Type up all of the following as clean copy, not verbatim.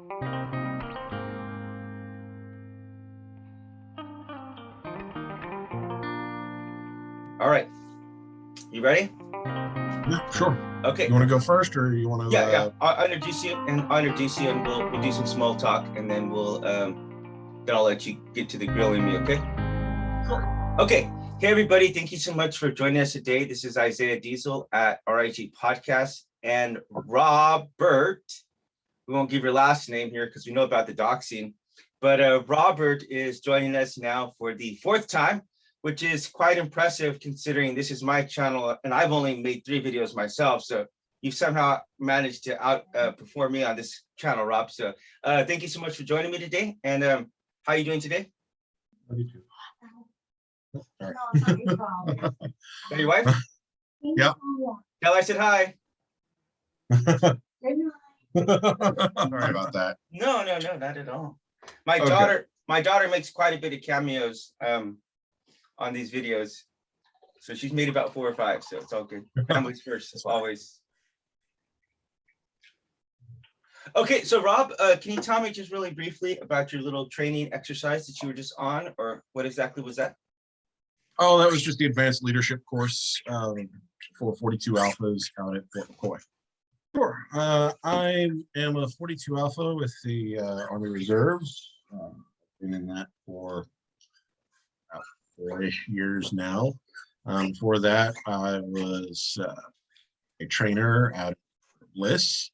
All right. You ready? Yeah, sure. Okay. You want to go first, or you want to? Yeah. I'll introduce you, and we'll do some small talk, and then then I'll let you get to the grilling me. Okay. Sure. Okay. Hey everybody! Thank you so much for joining us today. This is Isaiah Diesel at rhepodcast, and Robert. We won't give your last name here because we know about the doxing, but Robert is joining us now for the fourth time, which is quite impressive considering this is my channel and I've only made 3 videos myself. So you've somehow managed to outperform me on this channel, Rob. So thank you so much for joining me today. And how are you doing today? Love you too. Are your wife? Yep. Tell her I said hi. Sorry about that. No, not at all. My daughter makes quite a bit of cameos on these videos. So she's made about 4 or 5, so it's all good. Families first, as always. Okay, so Rob, can you tell me just really briefly about your little training exercise that you were just on, or what exactly was that? Oh, that was just the advanced leadership course for 42 alphas out at Fort McCoy. Sure. I am a 42 alpha with the Army Reserves. Been in that for about 4-ish years now. Before that, I was a trainer at Bliss.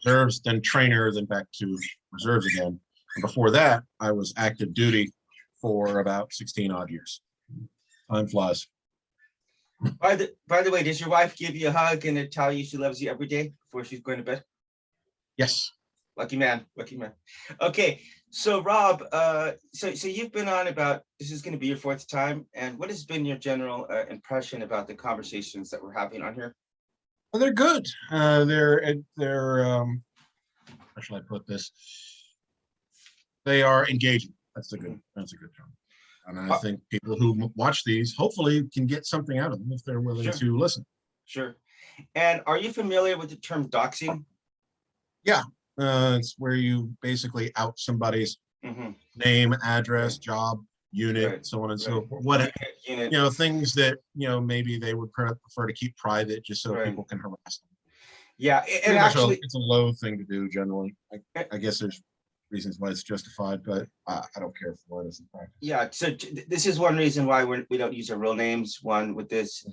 Reserves, then trainer, then back to reserves again. And before that, I was active duty for about 16 odd years. Time flies. By the way, does your wife give you a hug and tell you she loves you every day before she's going to bed? Yes. Lucky man. Okay, so Rob, so you've been on about, this is going to be your 4th time, and what has been your general impression about the conversations that we're having on here? Well, they're good. They're how shall I put this? They are engaging. That's a good term. And I think people who watch these hopefully can get something out of them if they're willing to listen. Sure. And are you familiar with the term doxing? Yeah. It's where you basically out somebody's name, address, job, unit, so on and so forth. What things that maybe they would prefer to keep private, just so people can harass them. Yeah, and actually, it's a low thing to do generally. I guess there's reasons why it's justified, but I don't care for it as a practice. Yeah, so this is one reason why we don't use our real names. One, with this.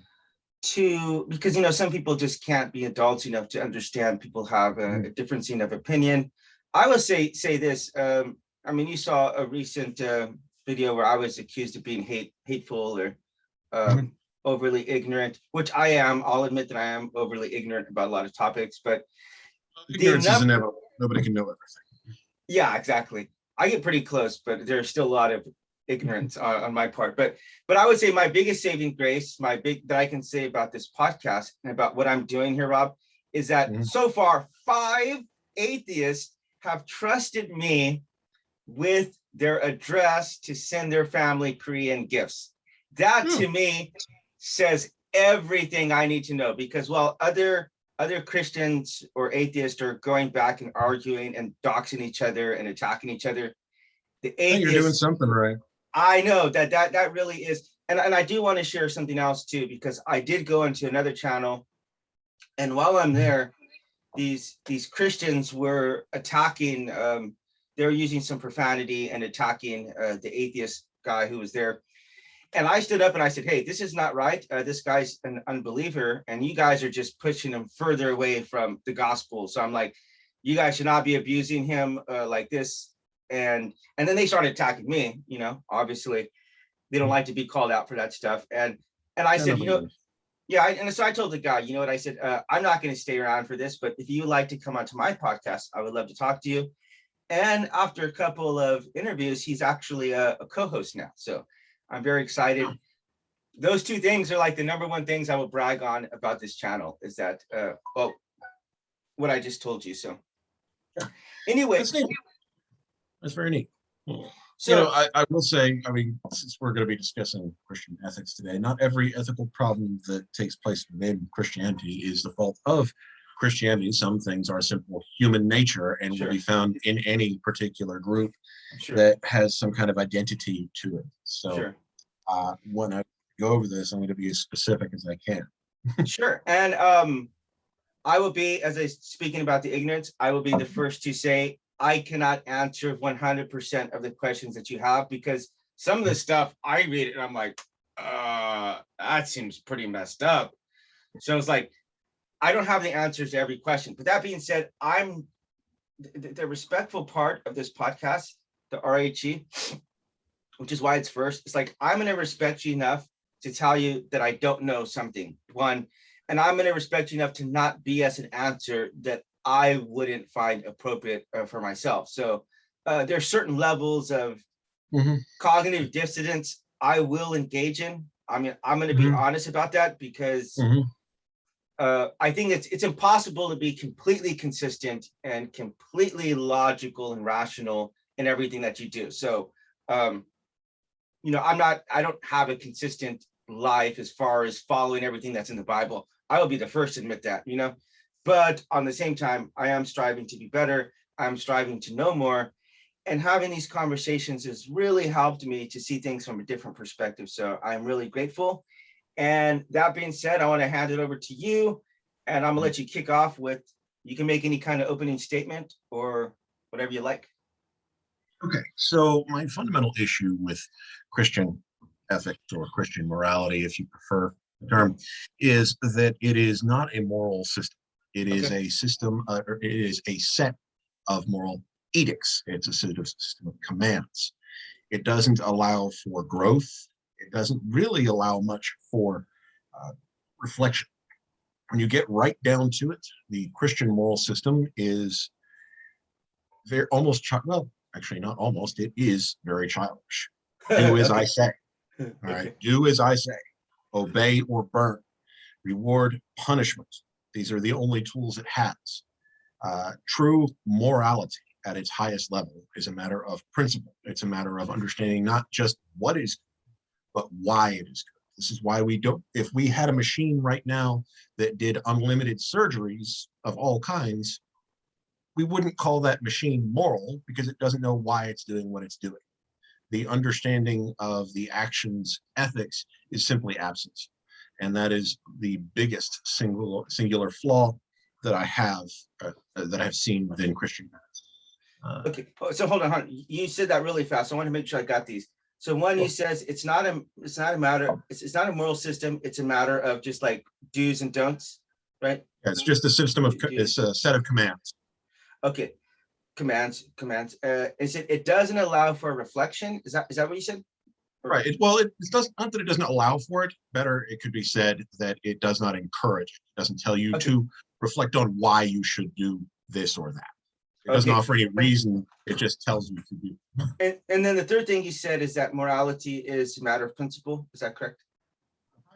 2, because some people just can't be adults enough to understand people have a difference of opinion. I would say this. I mean, you saw a recent video where I was accused of being hateful or overly ignorant, which I am. I'll admit that I am overly ignorant about a lot of topics, but ignorance is inevitable. Nobody can know everything. Yeah, exactly. I get pretty close, but there's still a lot of ignorance on my part. But I would say my biggest saving grace, that I can say about this podcast and about what I'm doing here, Rob, is that so far 5 atheists have trusted me with their address to send their family Korean gifts. That to me says everything I need to know, because while other Christians or atheists are going back and arguing and doxing each other and attacking each other, the atheists, you're doing something right. I know that really is. And I do want to share something else too, because I did go into another channel, and while I'm there, these Christians were attacking, they were using some profanity and attacking the atheist guy who was there. And I stood up and I said, hey, this is not right. This guy's an unbeliever, and you guys are just pushing him further away from the gospel. So I'm like, you guys should not be abusing him like this. And then they started attacking me. Obviously they don't like to be called out for that stuff. And I said, and so I told the guy, you know what, I said, I'm not going to stay around for this, but if you would like to come onto my podcast, I would love to talk to you. And after a couple of interviews, he's actually a co-host now. So I'm very excited. Those 2 things are like the number 1 things I will brag on about this channel, is that, what I just told you. So anyway, that's very neat. So I will say, I mean, since we're going to be discussing Christian ethics today, not every ethical problem that takes place within Christianity is the fault of Christianity, some things are simple human nature and Sure. will be found in any particular group Sure. that has some kind of identity to it. So Sure. when I go over this, I'm going to be as specific as I can. Sure. And I will be, as I speaking about the ignorance, I will be the first to say I cannot answer 100% of the questions that you have, because some of the stuff I read it and I'm like, that seems pretty messed up. So it's like, I don't have the answers to every question. But that being said, I'm the respectful part of this podcast, the RHE, which is why it's first. It's like, I'm going to respect you enough to tell you that I don't know something, one, and I'm going to respect you enough to not BS an answer that I wouldn't find appropriate for myself. So there's certain levels of cognitive dissonance I will engage in. I mean, I'm going to be honest about that, because I think it's impossible to be completely consistent and completely logical and rational in everything that you do. So, you know, I don't have a consistent life as far as following everything that's in the Bible. I will be the first to admit that, you know, but on the same time, I am striving to be better. I'm striving to know more, and having these conversations has really helped me to see things from a different perspective. So I'm really grateful. And that being said, I want to hand it over to you, and I'm gonna let you kick off with, you can make any kind of opening statement or whatever you like. Okay, so my fundamental issue with Christian ethics, or Christian morality, if you prefer the term, is that it is not a moral system. It is a system, or it is a set of moral edicts. It's a sort of system of commands. It doesn't allow for growth. It doesn't really allow much for reflection. When you get right down to it, the Christian moral system is very almost, well, actually not almost, it is very childish. Do as I say. All right, do as I say. Obey or burn. Reward, punishment. These are the only tools it has. True morality at its highest level is a matter of principle. It's a matter of understanding not just what is good, but why it is good. This is why we don't, if we had a machine right now that did unlimited surgeries of all kinds, we wouldn't call that machine moral, because it doesn't know why it's doing what it's doing. The understanding of the action's ethics is simply absent. And that is the biggest singular flaw that I have seen within Christian ethics. Okay, so hold on. You said that really fast. I want to make sure I got these. So one, he says it's not a matter, it's not a moral system. It's a matter of just like do's and don'ts, right? Yeah, it's just a system of, it's a set of commands. Okay, commands. Is it doesn't allow for reflection? Is that what you said? Right. It does not that it doesn't allow for it. Better, it could be said that it does not encourage it. It doesn't tell you to reflect on why you should do this or that. It doesn't offer any reason. It just tells you to do. And then the third thing you said is that morality is a matter of principle. Is that correct?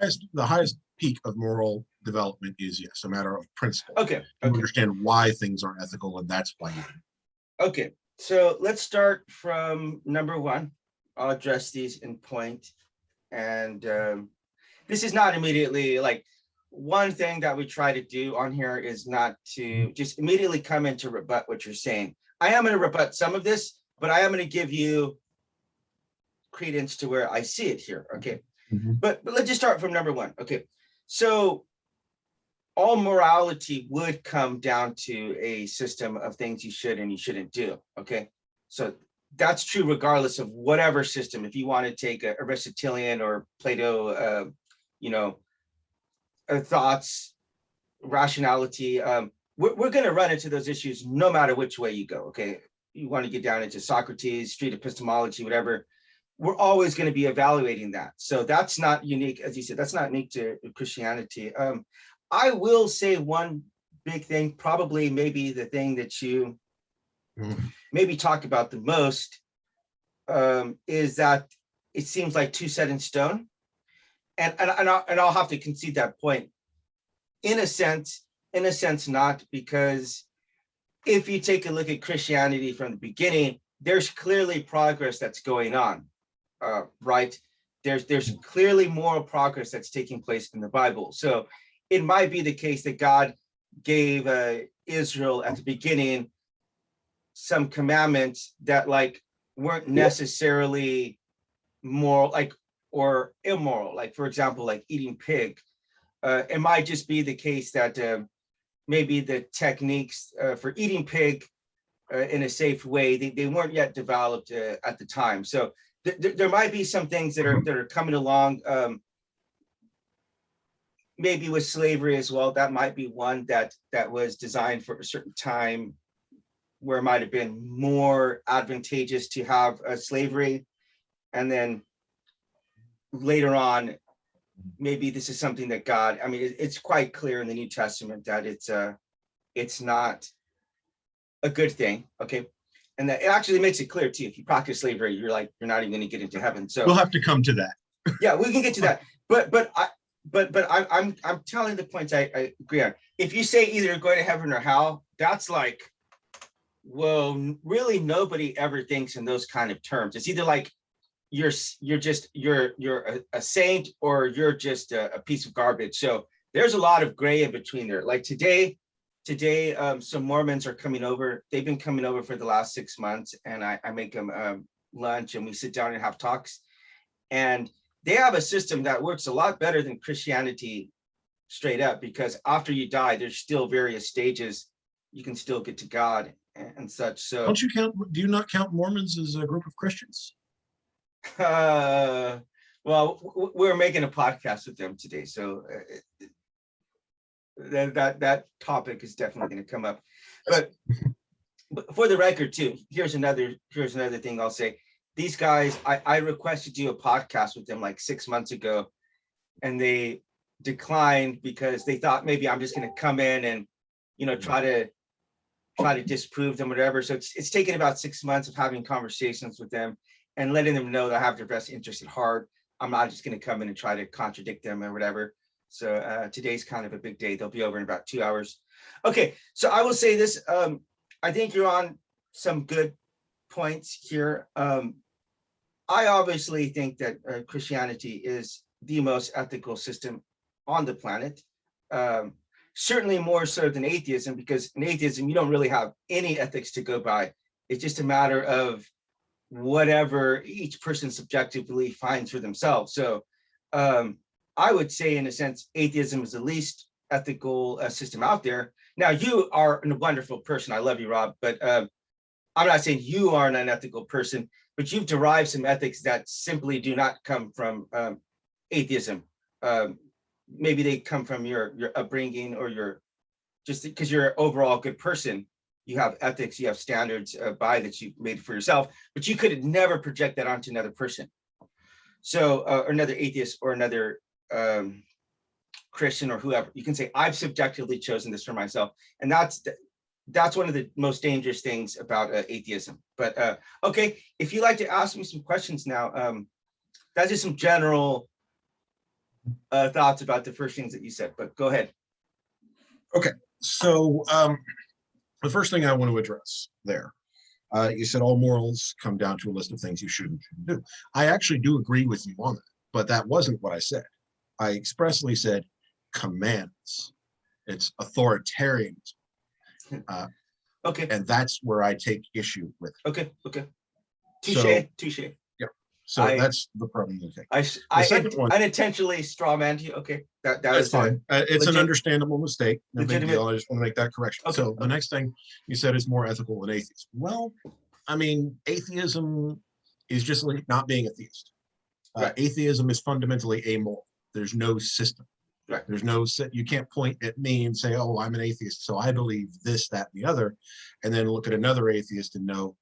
The highest peak of moral development is, yes, a matter of principle. Okay. You understand why things are ethical, and that's why you do. Okay. So let's start from number one. I'll address these in point. And this is not immediately, like, one thing that we try to do on here is not to just immediately come in to rebut what you're saying. I am going to rebut some of this, but I am going to give you credence to where I see it here. Okay. But let's just start from number one. Okay. So all morality would come down to a system of things you should and you shouldn't do. Okay. So that's true regardless of whatever system. If you want to take a Aristotelian or Plato, thoughts, rationality, we're going to run into those issues no matter which way you go. Okay, you want to get down into Socrates, street epistemology, whatever. We're always going to be evaluating that. So that's not unique, as you said. That's not unique to Christianity. I will say one big thing, probably maybe the thing that you maybe talk about the most, is that it seems like two set in stone, and I'll have to concede that point. In a sense, not, because if you take a look at Christianity from the beginning, there's clearly progress that's going on, right? There's clearly moral progress that's taking place in the Bible. So it might be the case that God gave Israel at the beginning some commandments that like weren't necessarily moral, like, or immoral. Like, for example, like eating pig. It might just be the case that maybe the techniques for eating pig in a safe way, they weren't yet developed at the time. So there might be some things that are coming along. Maybe with slavery as well, that might be one that was designed for a certain time where it might have been more advantageous to have slavery. And then later on, maybe this is something that God, I mean, it's quite clear in the New Testament that it's not a good thing, okay? And that it actually makes it clear too, if you practice slavery, you're not even going to get into heaven. So we'll have to come to that. Yeah, we can get to that. But I'm telling the points I agree on. If you say either you're going to heaven or hell, that's like, well, really nobody ever thinks in those kind of terms. It's either like you're a saint or you're just a piece of garbage. So there's a lot of gray in between there. Like today, some Mormons are coming over. They've been coming over for the last 6 months, and I make them lunch, and we sit down and have talks. And they have a system that works a lot better than Christianity straight up, because after you die, there's still various stages. You can still get to God and such. So do you not count Mormons as a group of Christians? Well, we're making a podcast with them today, so that topic is definitely going to come up. But for the record too, here's another thing I'll say. These guys, I requested to do a podcast with them like 6 months ago, and they declined because they thought maybe I'm just going to come in and, try to disprove them, whatever. So it's taken about 6 months of having conversations with them and letting them know that I have their best interest at heart. I'm not just going to come in and try to contradict them or whatever. So today's kind of a big day. They'll be over in about 2 hours. Okay, so I will say this. I think you're on some good points here. I obviously think that Christianity is the most ethical system on the planet. Certainly more so than atheism, because in atheism, you don't really have any ethics to go by. It's just a matter of whatever each person subjectively finds for themselves. So I would say, in a sense, atheism is the least ethical system out there. Now, you are a wonderful person. I love you, Rob, but I'm not saying you are an unethical person, but you've derived some ethics that simply do not come from atheism. Maybe they come from your upbringing, or just because you're an overall good person. You have ethics, you have standards that you've made for yourself, but you could never project that onto another person. So, or another atheist, or another Christian, or whoever. You can say, I've subjectively chosen this for myself. And that's one of the most dangerous things about atheism. But okay, if you'd like to ask me some questions now, that's just some general thoughts about the first things that you said, but go ahead. Okay, so the first thing I want to address there, you said all morals come down to a list of things you shouldn't do. I actually do agree with you on that, but that wasn't what I said. I expressly said commands. It's authoritarianism. Okay. And that's where I take issue with it. Okay. Touche. Yeah. So that's the problem. I unintentionally strawmanned you. Okay. That's fine. It's an understandable mistake. No big deal. I just want to make that correction. Okay. So the next thing you said is more ethical than atheist. Well, I mean, atheism is just like not being a theist. Right. Atheism is fundamentally amoral. There's no system. Right. There's no set. You can't point at me and say, oh, I'm an atheist, so I believe this, that, and the other, and then look at another atheist and know,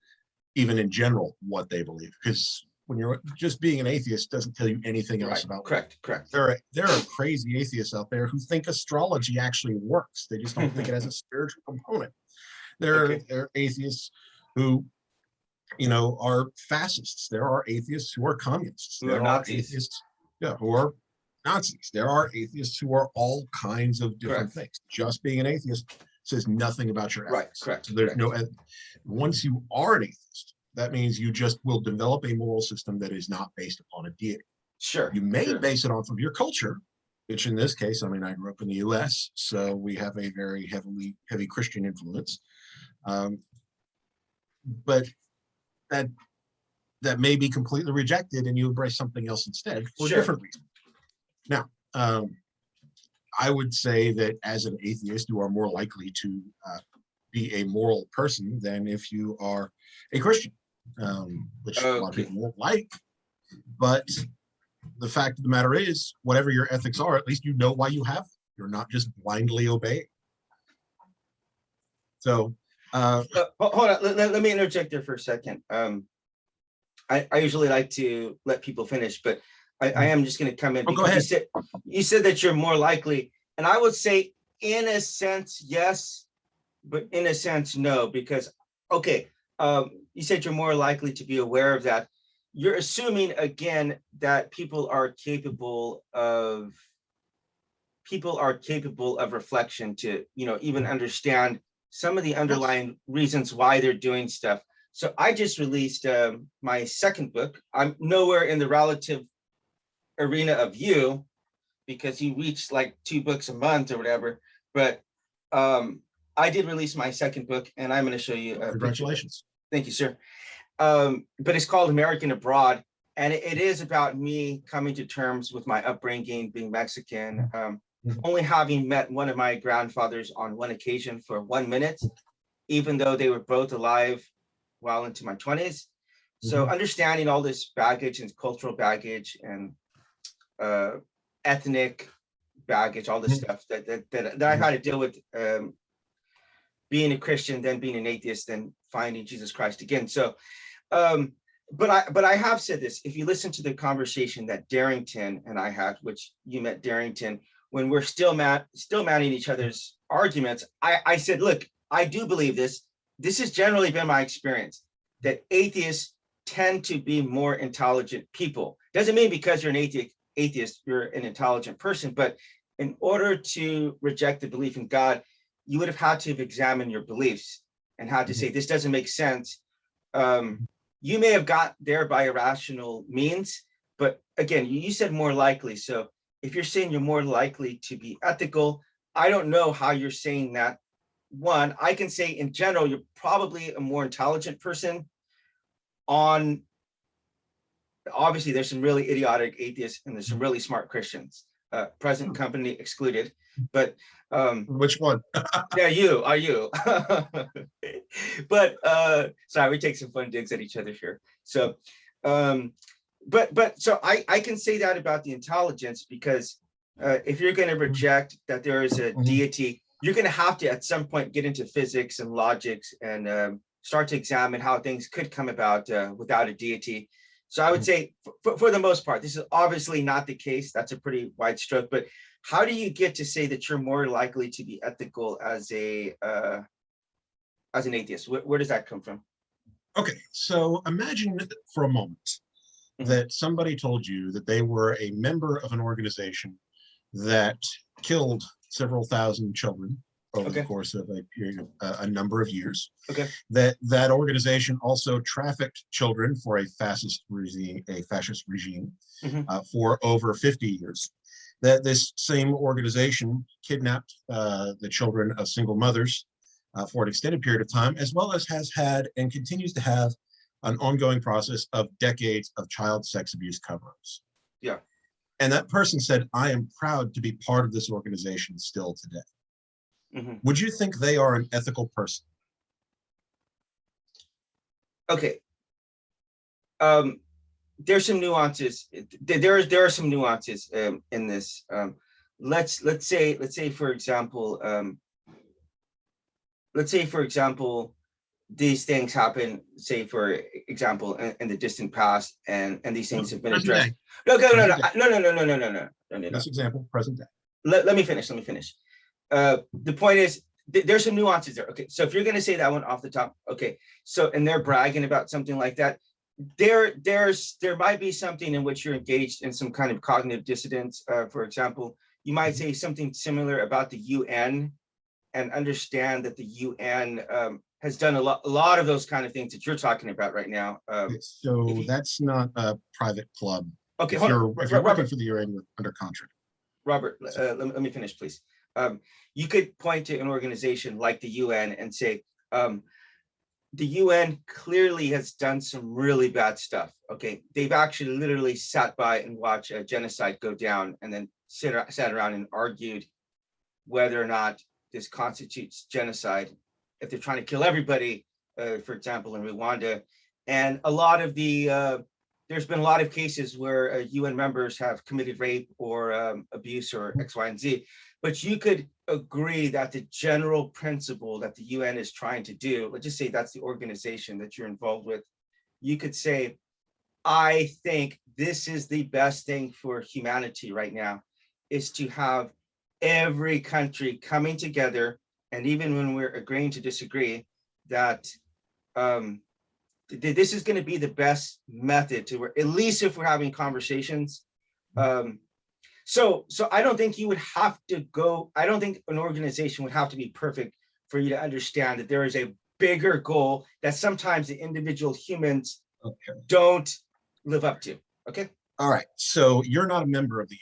even in general, what they believe. Because when you're just being an atheist doesn't tell you anything else about correct. There are crazy atheists out there who think astrology actually works. They just don't think it has a spiritual component. There are atheists who, are fascists. There are atheists who are communists. There are atheists, who are Nazis. There are atheists who are all kinds of different things. Just being an atheist says nothing about your ethics. Correct. So there's no. Once you are an atheist, that means you just will develop a moral system that is not based upon a deity. Sure. You may base it off of your culture, which in this case, I mean, I grew up in the US, so we have a very heavy Christian influence. But that may be completely rejected and you embrace something else instead for different reasons. Now, I would say that as an atheist, you are more likely to be a moral person than if you are a Christian, which a lot of people won't like. But the fact of the matter is, whatever your ethics are, at least you know why you have them. You're not just blindly obeying. So, hold on. Let me interject there for a second. I usually like to let people finish, but I am just going to come in because go ahead. You said that you're more likely, and I would say in a sense yes, but in a sense no, because you said you're more likely to be aware of that. You're assuming again that people are capable of reflection to even understand some of the underlying reasons why they're doing stuff. So I just released my second book. I'm nowhere in the relative arena of you because you reach like 2 books a month or whatever. But I did release my second book, and I'm going to show you. Congratulations. Thank you, sir. But it's called American Abroad, and it is about me coming to terms with my upbringing, being Mexican, only having met one of my grandfathers on one occasion for 1 minute, even though they were both alive well into my 20s. So understanding all this baggage and cultural baggage and ethnic baggage, all this stuff that I've had to deal with being a Christian, then being an atheist, then finding Jesus Christ again. So, but I have said this, if you listen to the conversation that Darrington and I had, which you met Darrington, when we're still manning each other's arguments, I said, look, I do believe this. This has generally been my experience, that atheists tend to be more intelligent people. Doesn't mean because you're an atheist, you're an intelligent person, but in order to reject the belief in God, you would have had to have examined your beliefs and had to say, this doesn't make sense. You may have got there by irrational means, but again, you said more likely. So if you're saying you're more likely to be ethical, I don't know how you're saying that. One, I can say in general, you're probably a more intelligent person. Obviously, there's some really idiotic atheists and there's some really smart Christians, present company excluded. But which one? Yeah, you. But sorry, we take some fun digs at each other here. So, but so I can say that about the intelligence, because if you're going to reject that there is a deity, you're going to have to at some point get into physics and logics and start to examine how things could come about without a deity. So I would say for the most part, this is obviously not the case. That's a pretty wide stroke, but how do you get to say that you're more likely to be ethical as an atheist? Where does that come from? Okay, so imagine for a moment that somebody told you that they were a member of an organization that killed several thousand children over the course of a period of a number of years. That organization also trafficked children for a fascist regime for over 50 years. That this same organization kidnapped the children of single mothers for an extended period of time, as well as has had and continues to have an ongoing process of decades of child sex abuse cover-ups. Yeah. And that person said, I am proud to be part of this organization still today. Would you think they are an ethical person? Okay. There's some nuances. There are some nuances in this. Let's say for example, these things happen. Say for example, in the distant past, and these things have been addressed. No. This example, present day. Let me finish. The point is, there's some nuances there. Okay, so if you're going to say that one off the top, okay. So and they're bragging about something like that. There might be something in which you're engaged in some kind of cognitive dissonance. For example, you might say something similar about the UN and understand that the UN has done a lot of those kind of things that you're talking about right now. So that's not a private club. Okay, if you're working for the UN, you're under contract. Robert, let me finish, please. You could point to an organization like the UN and say, the UN clearly has done some really bad stuff. Okay, they've actually literally sat by and watched a genocide go down, and then sat around and argued whether or not this constitutes genocide. If they're trying to kill everybody, for example, in Rwanda, and a lot of the there's been a lot of cases where UN members have committed rape or abuse or X, Y, and Z. But you could agree that the general principle that the UN is trying to do, let's just say that's the organization that you're involved with, you could say, I think this is the best thing for humanity right now, is to have every country coming together, and even when we're agreeing to disagree, that this is going to be the best method to work, at least if we're having conversations. So I don't think you would have to go, I don't think an organization would have to be perfect for you to understand that there is a bigger goal that sometimes the individual humans don't live up to. Okay. All right. So you're not a member of the UN.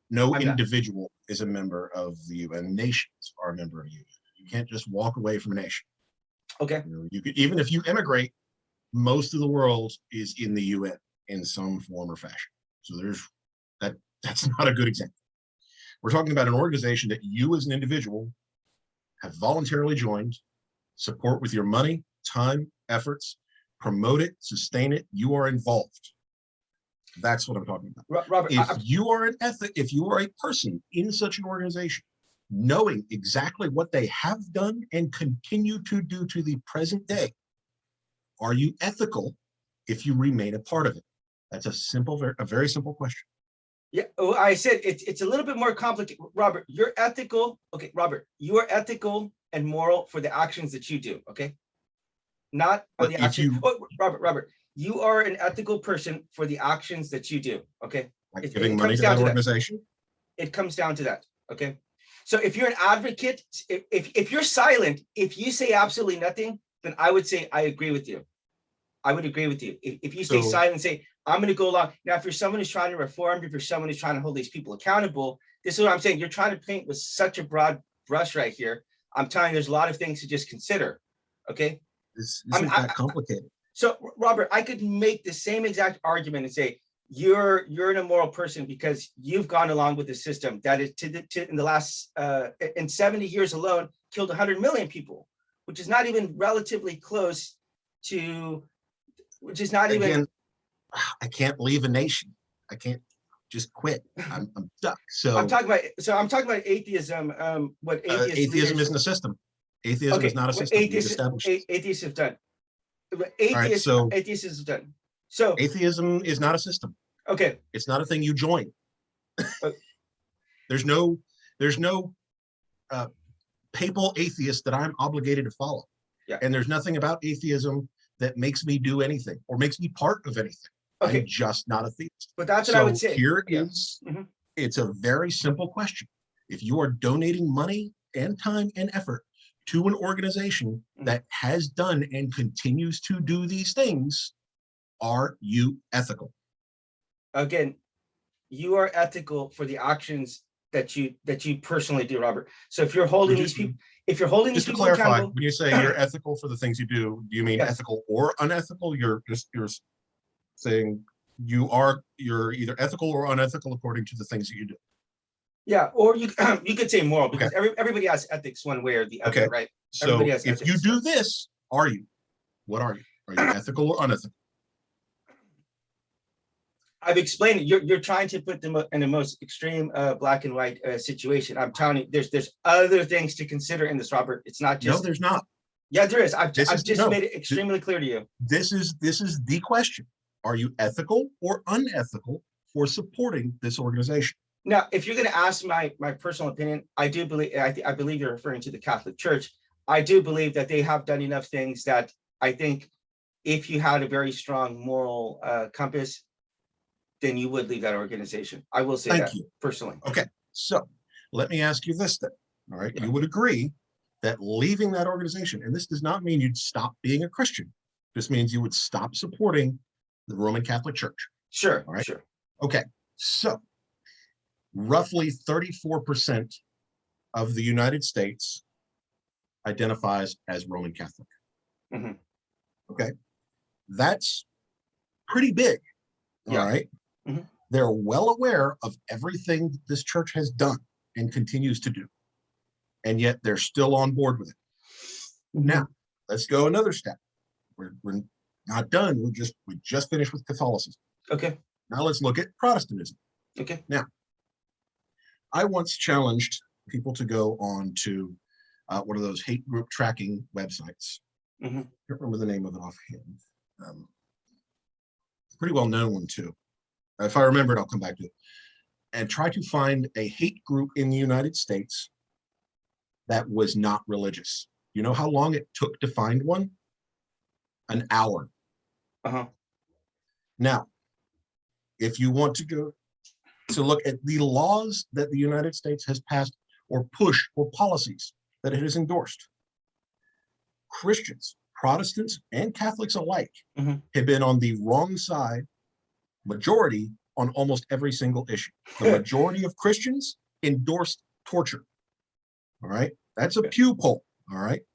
No I'm individual is a member of the UN. Nations are a member of the UN. You can't just walk away from a nation. Okay. You could, even if you immigrate, most of the world is in the UN in some form or fashion. So that's not a good example. We're talking about an organization that you as an individual have voluntarily joined, support with your money, time, efforts, promote it, sustain it. You are involved. That's what I'm talking about. Robert, if you are a person in such an organization, knowing exactly what they have done and continue to do to the present day, are you ethical if you remain a part of it? That's a very simple question. Yeah, I said it's a little bit more complicated. Robert, you're ethical. Okay, Robert, you are ethical and moral for the actions that you do. Okay, not for the actions. Robert, you are an ethical person for the actions that you do. Okay, like giving money to that organization. It comes down to that. Okay, so if you're an advocate, if you're silent, if you say absolutely nothing, then I would say I agree with you. I would agree with you. If you stay silent and say, I'm going to go along. Now, if you're someone who's trying to reform, if you're someone who's trying to hold these people accountable, this is what I'm saying. You're trying to paint with such a broad brush right here. I'm telling you, there's a lot of things to just consider. Okay. This isn't that complicated. So, Robert, I could make the same exact argument and say, you're an immoral person because you've gone along with the system that is in the last, in 70 years alone, killed 100 million people, which is not even relatively close to, which is not even. I can't leave a nation. I can't just quit. I'm stuck. So I'm talking about atheism. What atheism isn't a system. Atheism is not a system. Atheists have done. Atheists have done. So atheism is not a system. Okay. It's not a thing you join. There's no papal atheist that I'm obligated to follow. Yeah. And there's nothing about atheism that makes me do anything or makes me part of anything. Okay. I'm just not a theist. But that's what I would say. Here is, it's a very simple question. If you are donating money and time and effort to an organization that has done and continues to do these things, are you ethical? Again, you are ethical for the actions that you personally do, Robert. So if you're holding these people, just to clarify, when you say you're ethical for the things you do you mean ethical or unethical? You're saying you're either ethical or unethical according to the things that you do. Yeah, or you could say moral, because everybody has ethics one way or the other, right? So if you do this, are you? What are you? Are you ethical or unethical? I've explained it. You're trying to put them in the most extreme black and white situation. I'm telling you, there's other things to consider in this, Robert. It's not just. No, there's not. Yeah, there is. I've just made it extremely clear to you. This is the question. Are you ethical or unethical for supporting this organization? Now, if you're going to ask my personal opinion, I do believe, I believe you're referring to the Catholic Church. I do believe that they have done enough things that I think if you had a very strong moral compass, then you would leave that organization. I will say that personally. Okay, so let me ask you this then. All right, you would agree that leaving that organization, and this does not mean you'd stop being a Christian. This means you would stop supporting the Roman Catholic Church. Sure. All right. Sure. Okay. So roughly 34% of the United States identifies as Roman Catholic. Mhm. Okay. That's pretty big. All Yeah. right. Mhm. They're well aware of everything that this church has done and continues to do. And yet they're still on board with it. Mhm. Now, let's go another step. We're not done. We just finished with Catholicism. Okay. Now let's look at Protestantism. Okay. Now, I once challenged people to go on to one of those hate group tracking websites. Mhm. I can't remember the name of it offhand. Pretty well known one too. If I remember it, I'll come back to it. And try to find a hate group in the United States that was not religious. You know how long it took to find one? An hour. Uh-huh. Now, if you want to go to look at the laws that the United States has passed or pushed or policies that it has endorsed, Christians, Protestants, and Catholics alike Mhm. have been on the wrong side, majority, on almost every single issue. The majority of Christians endorsed torture. All right. That's a Pew poll. All right.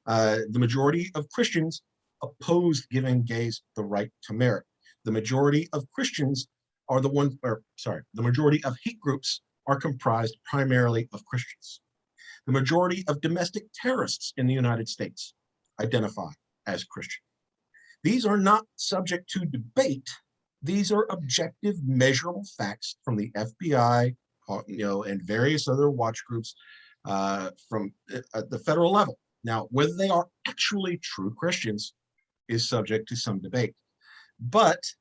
The majority of Christians opposed giving gays the right to marry. The majority of Christians are the ones, or sorry, the majority of hate groups are comprised primarily of Christians. The majority of domestic terrorists in the United States identify as Christian. These are not subject to debate. These are objective, measurable facts from the FBI, and various other watch groups from at the federal level. Now, whether they are actually true Christians is subject to some debate, but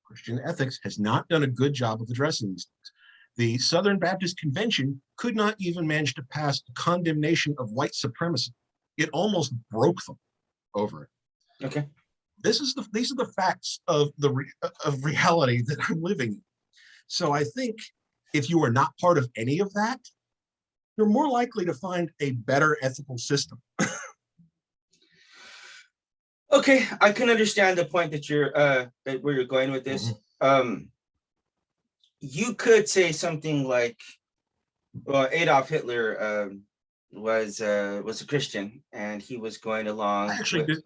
Christian ethics has not done a good job of addressing these things. The Southern Baptist Convention could not even manage to pass condemnation of white supremacy. It almost broke them over it. Okay. These are the facts of reality that I'm living in. So I think if you are not part of any of that, you're more likely to find a better ethical system. Okay, I can understand the point that where you're going with this. You could say something like, well, Adolf Hitler was a Christian, and he was going along.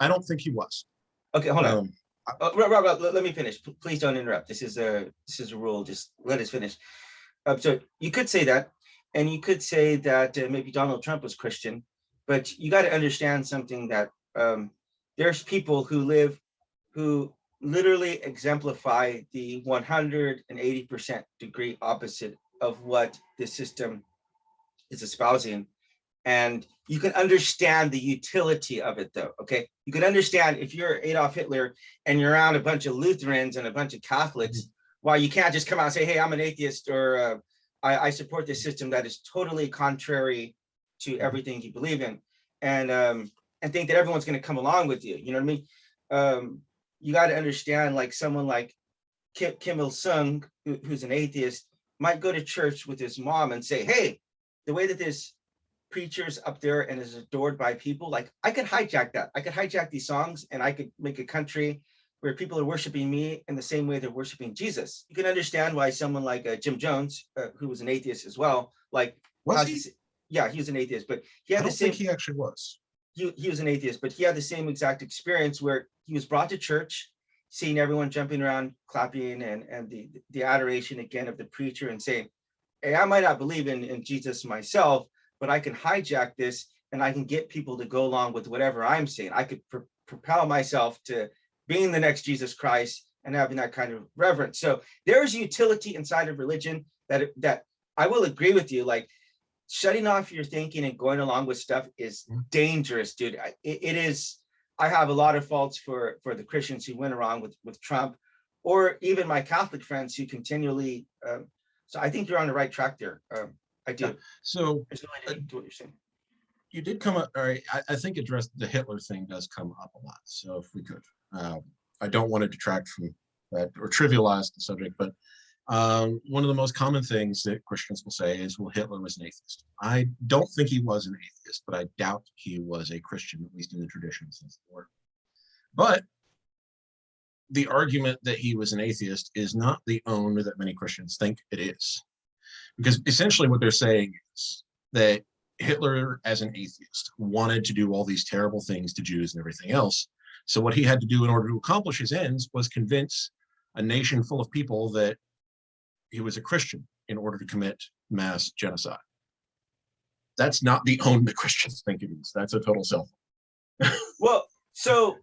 I don't think he was. Okay, hold on. Rob, let me finish. Please don't interrupt. This is a rule. Just let us finish. So you could say that, and you could say that maybe Donald Trump was Christian, but you got to understand something, that there's people who literally exemplify the 180% degree opposite of what the system is espousing. And you can understand the utility of it, though. Okay, you can understand if you're Adolf Hitler and you're around a bunch of Lutherans and a bunch of Catholics, why you can't just come out and say, hey, I'm an atheist, or I support this system that is totally contrary to everything you believe in, and think that everyone's going to come along with you. You know what I mean? You got to understand, like someone like Kim Il-sung, who's an atheist, might go to church with his mom and say, hey, the way that this preacher's up there and is adored by people, like I could hijack that. I could hijack these songs, and I could make a country where people are worshiping me in the same way they're worshiping Jesus. You can understand why someone like Jim Jones, who was an atheist as well, like was he? Yeah, he was an atheist, but he had I don't think he actually was. He was an atheist, but he had the same exact experience where he was brought to church, seeing everyone jumping around, clapping, and the adoration again of the preacher, and saying, hey, I might not believe in Jesus myself, but I can hijack this and I can get people to go along with whatever I'm saying. I could propel myself to being the next Jesus Christ and having that kind of reverence. So there's utility inside of religion that I will agree with you. Like, shutting off your thinking and going along with stuff is dangerous, dude. It is. I have a lot of faults for the Christians who went around with Trump, or even my Catholic friends who continually. So I think you're on the right track there. I do. Yeah. So there's no idea to what you're saying. You did come up, all right. I think the Hitler thing does come up a lot. So if we could, I don't want to detract from that or trivialize the subject, but one of the most common things that Christians will say is, well, Hitler was an atheist. I don't think he was an atheist, but I doubt he was a Christian, at least in the tradition sense of the word. But the argument that he was an atheist is not the own that many Christians think it is. Because essentially what they're saying is that Hitler, as an atheist, wanted to do all these terrible things to Jews and everything else. So what he had to do in order to accomplish his ends was convince a nation full of people that he was a Christian in order to commit mass genocide. That's not the own the Christians think it is. That's a total self. Well, so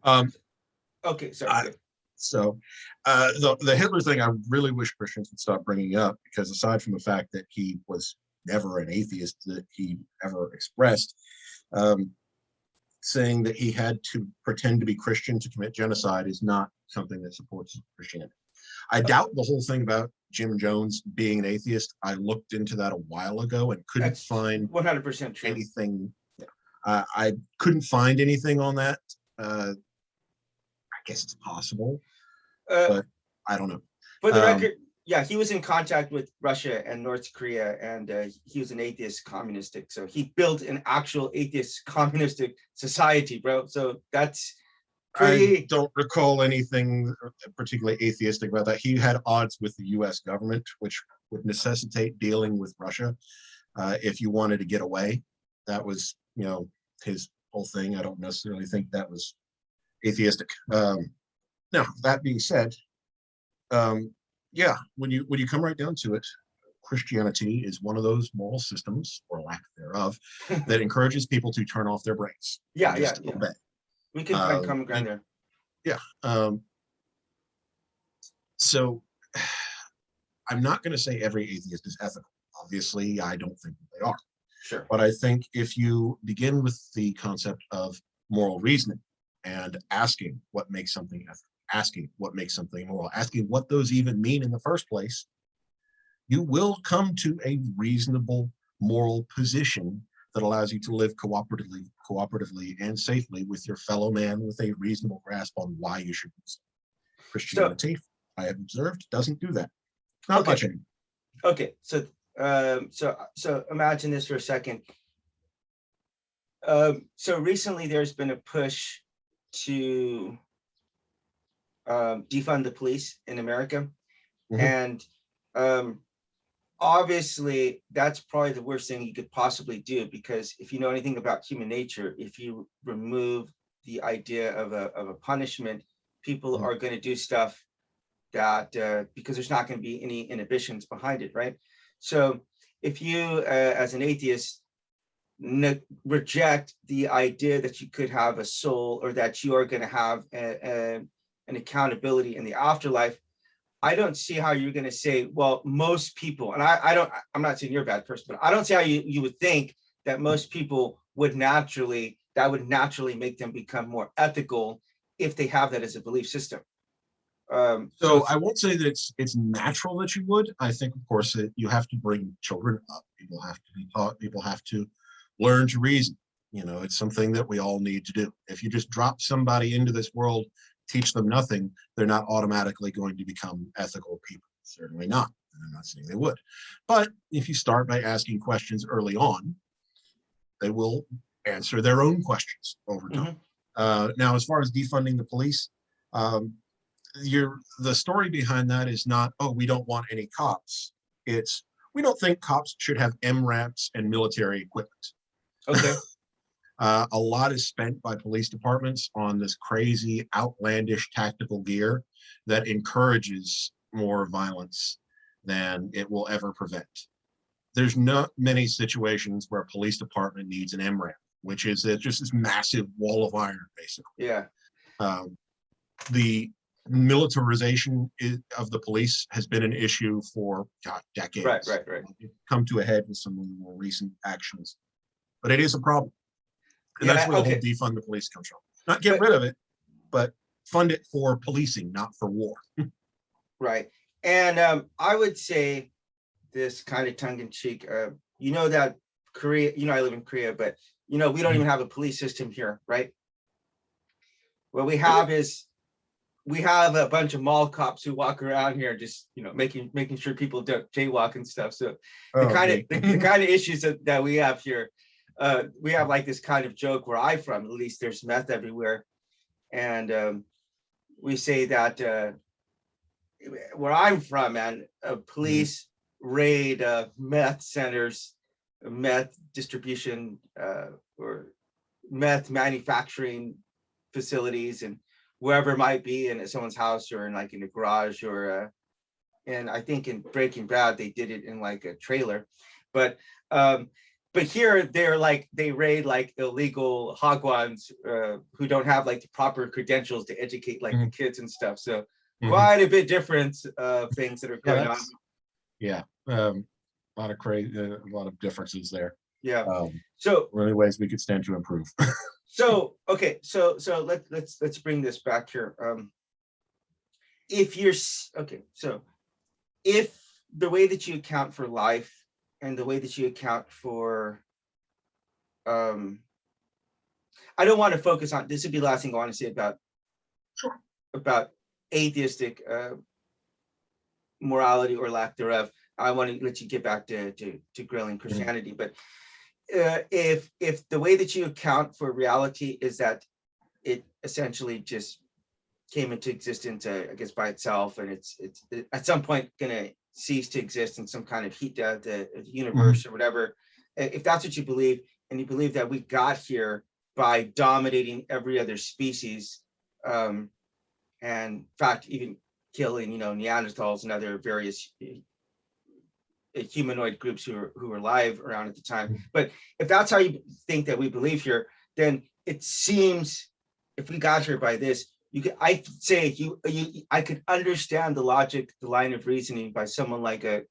okay, sorry. The Hitler thing, I really wish Christians would stop bringing up, because aside from the fact that he was never an atheist that he ever expressed, saying that he had to pretend to be Christian to commit genocide is not something that supports Christianity. I doubt the whole thing about Jim Jones being an atheist. I looked into that a while ago and couldn't find 100% true. anything. I couldn't find anything on that. I guess it's possible, but I don't know. For the record, yeah, he was in contact with Russia and North Korea, and he was an atheist communistic. So he built an actual atheist communistic society, bro. So that's pretty. I don't recall anything particularly atheistic about that. He had odds with the U.S. government, which would necessitate dealing with Russia if you wanted to get away. That was, his whole thing. I don't necessarily think that was atheistic. Now, that being said, yeah, when you come right down to it, Christianity is one of those moral systems, or lack thereof, that encourages people to turn off their brains. Yeah. Obey. We can find common ground there. Yeah. So I'm not going to say every atheist is ethical. Obviously, I don't think that they are. Sure. But I think if you begin with the concept of moral reasoning and asking what makes something ethical, asking what makes something moral, asking what those even mean in the first place, you will come to a reasonable moral position that allows you to live cooperatively and safely with your fellow man with a reasonable grasp on why you should do so. Christianity, I have observed, doesn't do that. Not much anymore. Okay, so imagine this for a second. So recently there's been a push to defund the police in America. And obviously that's probably the worst thing you could possibly do, because if you know anything about human nature, if you remove the idea of a punishment, people are going to do stuff that because there's not going to be any inhibitions behind it, right? So if you as an atheist reject the idea that you could have a soul, or that you are going to have an accountability in the afterlife, I don't see how you're going to say, well, most people, and I'm not saying you're a bad person, but I don't see how you would think that most people would naturally make them become more ethical if they have that as a belief system. So I won't say that it's natural that you would. I think, of course, that you have to bring children up. People have to be taught. People have to learn to reason. It's something that we all need to do. If you just drop somebody into this world, teach them nothing, they're not automatically going to become ethical people. Certainly not. And I'm not saying they would. But if you start by asking questions early on, they will answer their own questions over time. Now, as far as defunding the police, the story behind that is not, oh, we don't want any cops. It's, we don't think cops should have MRAPs and military equipment. Okay. A lot is spent by police departments on this crazy, outlandish tactical gear that encourages more violence than it will ever prevent. There's not many situations where a police department needs an MRAP, which is just this massive wall of iron, basically. Yeah. The militarization of the police has been an issue for decades. Right. It's come to a head with some of the more recent actions, but it is a problem. And that's where the whole defund the police comes from. Not get rid of it, but fund it for policing, not for war. Right. And I would say this kind of tongue-in-cheek, that Korea, I live in Korea, but we don't even have a police system here, right? What we have is we have a bunch of mall cops who walk around here just making sure people don't jaywalk and stuff. So the kind of issues that we have here, we have like this kind of joke where I'm from, at least there's meth everywhere. And we say that where I'm from, man, police raid meth centers, meth distribution, or meth manufacturing facilities, and wherever it might be, in someone's house or in like in a garage, or and I think in Breaking Bad they did it in like a trailer, but here they're like, they raid like illegal hogwans who don't have like the proper credentials to educate like the kids and stuff. So quite a bit different things that are going on. Yeah, a lot of crazy, a lot of differences there. Yeah. So really ways we could stand to improve. So okay, so let's bring this back here. If you're okay, so if the way that you account for life and the way that you account for, I don't want to focus on this. Would be the last thing I want to say about atheistic morality or lack thereof. I want to let you get back to grilling Christianity, but if the way that you account for reality is that it essentially just came into existence, I guess, by itself, and it's at some point gonna cease to exist in some kind of heat death, the universe or whatever. If that's what you believe, and you believe that we got here by dominating every other species, and in fact even killing, Neanderthals and other various humanoid groups who were alive around at the time. But if that's how you think that we believe here, then it seems, if we got here by this, I could understand the logic, the line of reasoning by someone like a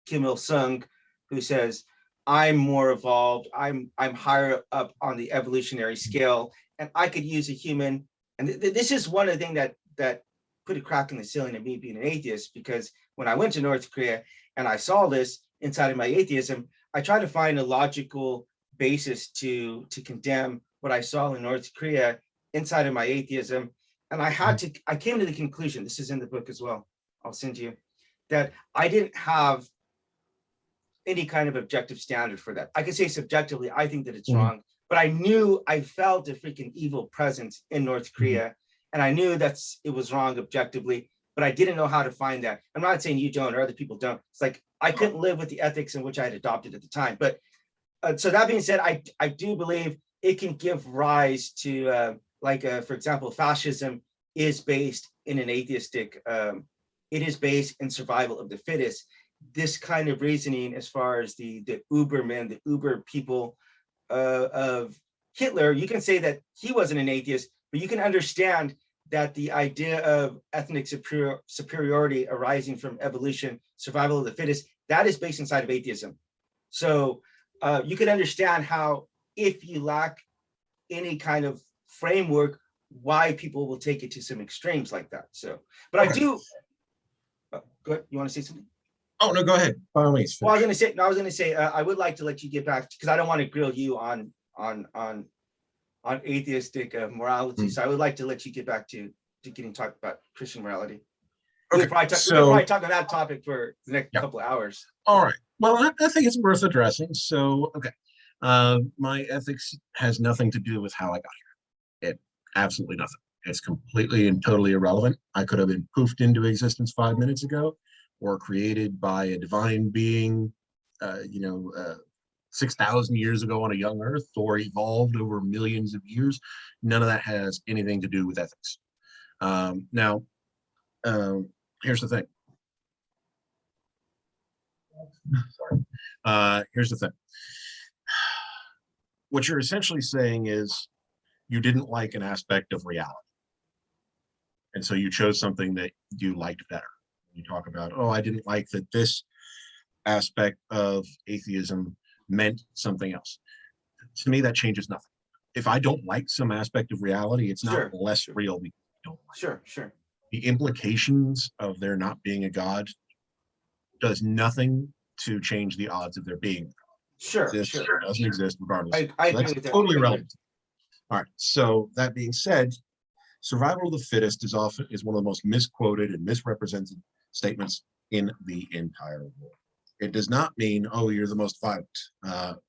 Kim Il-sung, who says, I'm more evolved, I'm higher up on the evolutionary scale, and I could use a human. And this is one of the things that put a crack in the ceiling of me being an atheist, because when I went to North Korea and I saw this inside of my atheism, I tried to find a logical basis to condemn what I saw in North Korea inside of my atheism. And I came to the conclusion, this is in the book as well, I'll send you, that I didn't have any kind of objective standard for that. I could say subjectively, I think that it's wrong, but I felt a freaking evil presence in North Korea, and I knew it was wrong objectively, but I didn't know how to find that. I'm not saying you don't or other people don't. It's like, I couldn't live with the ethics in which I had adopted at the time. But so that being said, I do believe it can give rise to, for example, fascism is based in an atheistic, it is based in survival of the fittest. This kind of reasoning, as far as the Ubermen, the Uber people of Hitler, you can say that he wasn't an atheist, but you can understand that the idea of ethnic superiority arising from evolution, survival of the fittest, that is based inside of atheism. So you can understand how, if you lack any kind of framework, why people will take it to some extremes like that. So, but okay. I do. Go ahead. You want to say something? Oh no, go ahead. By all means. Well, I was going to say, I would like to let you get back, because I don't want to grill you on atheistic morality. So I would like to let you get back to getting talk about Christian morality. Okay, we'll probably talk on that topic for the next couple of hours. All right. Well, I think it's worth addressing. So, okay. My ethics has nothing to do with how I got here. Absolutely nothing. It's completely and totally irrelevant. I could have been poofed into existence 5 minutes ago, or created by a divine being, 6,000 years ago on a young earth, or evolved over millions of years. None of that has anything to do with ethics. Now, here's the thing. Sorry. Here's the thing. What you're essentially saying is you didn't like an aspect of reality, and so you chose something that you liked better. You talk about, oh, I didn't like that this aspect of atheism meant something else. To me, that changes nothing. If I don't like some aspect of reality, it's not less real because I don't like it. Sure. The implications of there not being a God does nothing to change the odds of there being a God. Sure. Doesn't exist regardless. I that's agree with totally that. irrelevant. All right. So that being said, survival of the fittest is one of the most misquoted and misrepresented statements in the entire world. It does not mean, oh, you're the most violent.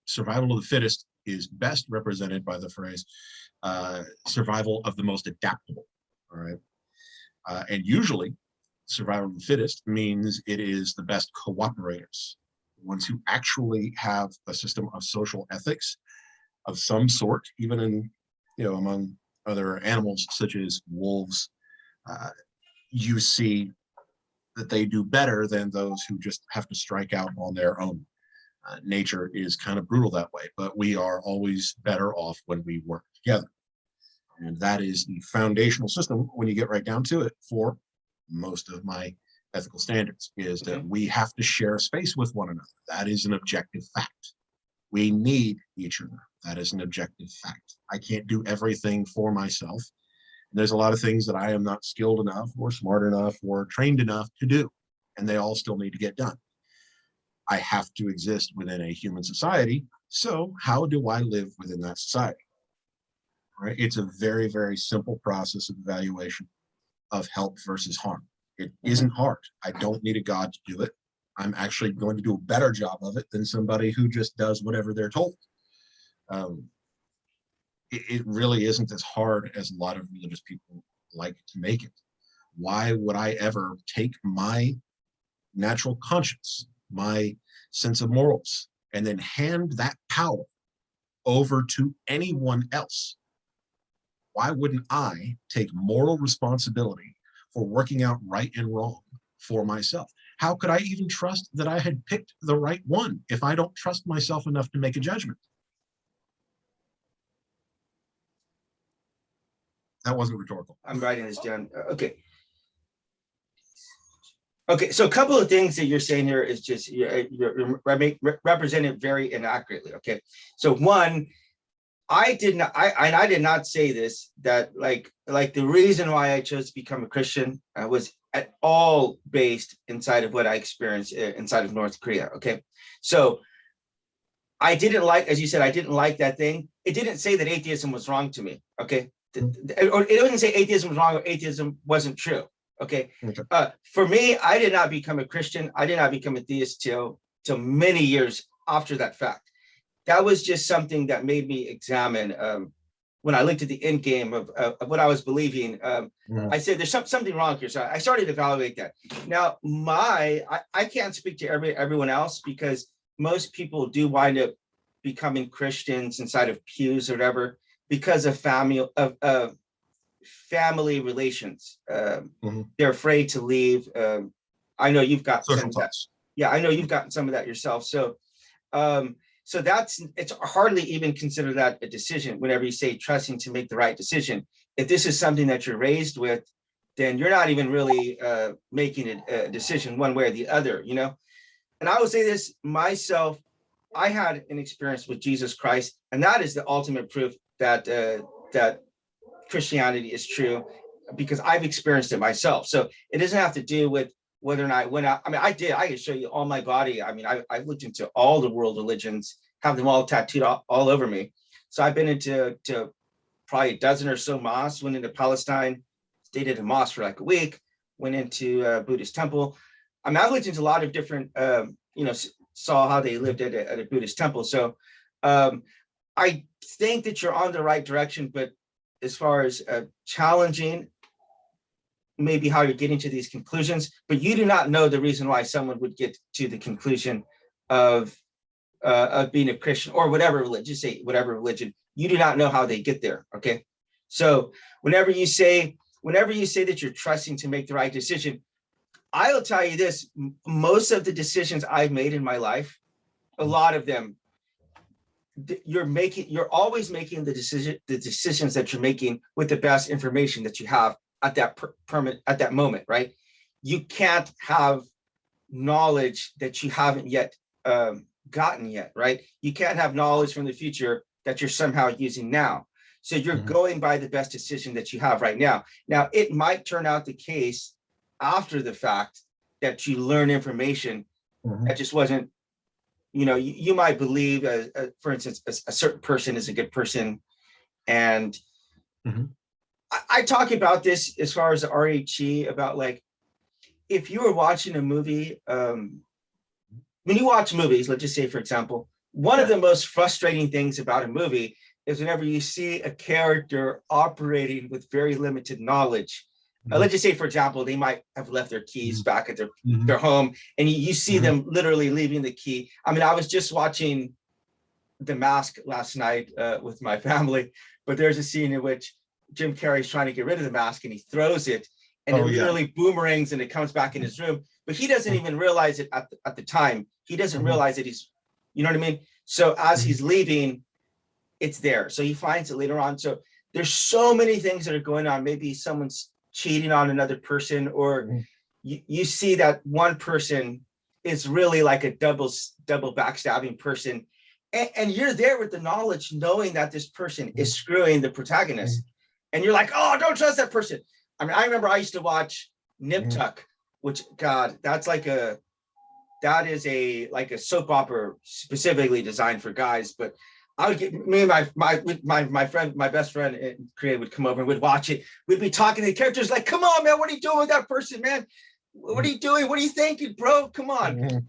Survival of the fittest is best represented by the phrase survival of the most adaptable. All right. And usually survival of the fittest means it is the best cooperators, the ones who actually have a system of social ethics of some sort, even in, among other animals such as wolves. You see that they do better than those who just have to strike out on their own. Nature is kind of brutal that way, but we are always better off when we work together. And that is the foundational system, when you get right down to it, for most of my ethical standards, is that we have to share space with one another. That is an objective fact. We need each other. That is an objective fact. I can't do everything for myself. There's a lot of things that I am not skilled enough or smart enough or trained enough to do, and they all still need to get done. I have to exist within a human society. So how do I live within that society? Right? It's a very, very simple process of evaluation of help versus harm. It isn't hard. I don't need a God to do it. I'm actually going to do a better job of it than somebody who just does whatever they're told. It really isn't as hard as a lot of religious people like to make it. Why would I ever take my natural conscience, my sense of morals, and then hand that power over to anyone else? Why wouldn't I take moral responsibility for working out right and wrong for myself? How could I even trust that I had picked the right one if I don't trust myself enough to make a judgment? That wasn't rhetorical. I'm writing this down. Okay. Okay, so a couple of things that you're saying here is just you're represented very inaccurately. Okay, so one, I did not say this, that like the reason why I chose to become a Christian was at all based inside of what I experienced inside of North Korea. Okay, so I didn't like, as you said, I didn't like that thing. It didn't say that atheism was wrong to me. Okay, or it didn't say atheism was wrong or atheism wasn't true. Okay. For me, I did not become a Christian. I did not become a theist till many years after that fact. That was just something that made me examine when I looked at the end game of what I was believing. I said, there's something wrong here. So I started to evaluate that. Now, I can't speak to everyone else, because most people do wind up becoming Christians inside of pews or whatever because of family relations. They're afraid to leave. I know you've got some of that. Yeah, I know you've gotten some of that yourself. So it's hardly even consider that a decision whenever you say trusting to make the right decision. If this is something that you're raised with, then you're not even really making a decision one way or the other, you know? And I will say this myself, I had an experience with Jesus Christ, and that is the ultimate proof that that Christianity is true, because I've experienced it myself. So it doesn't have to do with whether or not I went out. I mean, I can show you all my body. I mean, I've looked into all the world religions, have them all tattooed all over me. So I've been into probably a dozen or so mosques, went into Palestine, stayed at a mosque for like a week, went into a Buddhist temple. I mean, I looked into a lot of different, saw how they lived at a Buddhist temple. So I think that you're on the right direction, but as far as challenging maybe how you're getting to these conclusions, but you do not know the reason why someone would get to the conclusion of being a Christian or whatever religion, just say whatever religion, you do not know how they get there, okay? So whenever you say that you're trusting to make the right decision, I will tell you this, most of the decisions I've made in my life, a lot of them, you're always making the decisions that you're making with the best information that you have at that moment, right? You can't have knowledge that you haven't yet gotten yet, right? You can't have knowledge from the future that you're somehow using now. So you're going by the best decision that you have right now. Now, it might turn out the case after the fact that you learn information that just wasn't, you might believe, for instance, a certain person is a good person. And I talk about this as far as the RHE, about like, if you were watching a movie, when you watch movies, let's just say, for example, one of the most frustrating things about a movie is whenever you see a character operating with very limited knowledge. let's just say, for example, they might have left their keys back at Mhm. their home, and you see Mhm. them literally leaving the key. I mean, I was just watching The Mask last night with my family, but there's a scene in which Jim Carrey's trying to get rid of the mask and he throws it, and it Oh, yeah. literally boomerangs and it comes back in his room. But he doesn't even realize it at the time. He doesn't Mhm. realize that you know what I mean? So as Mhm. he's leaving, it's there. So he finds it later on. So there's so many things that are going on. Maybe someone's cheating on another person, or Mhm. you see that one person is really like a double backstabbing person. And you're there with the knowledge, knowing that this person is screwing the protagonist. And you're like, oh, don't trust that person. I mean, I remember I used to watch Nip Tuck, which, God, that is like a soap opera specifically designed for guys. But I would get me and my friend, my best friend Korea would come over and we'd watch it. We'd be talking to the characters like, come on, man, what are you doing with that person, man? What are you doing? What are you thinking, bro? Come on. Mhm.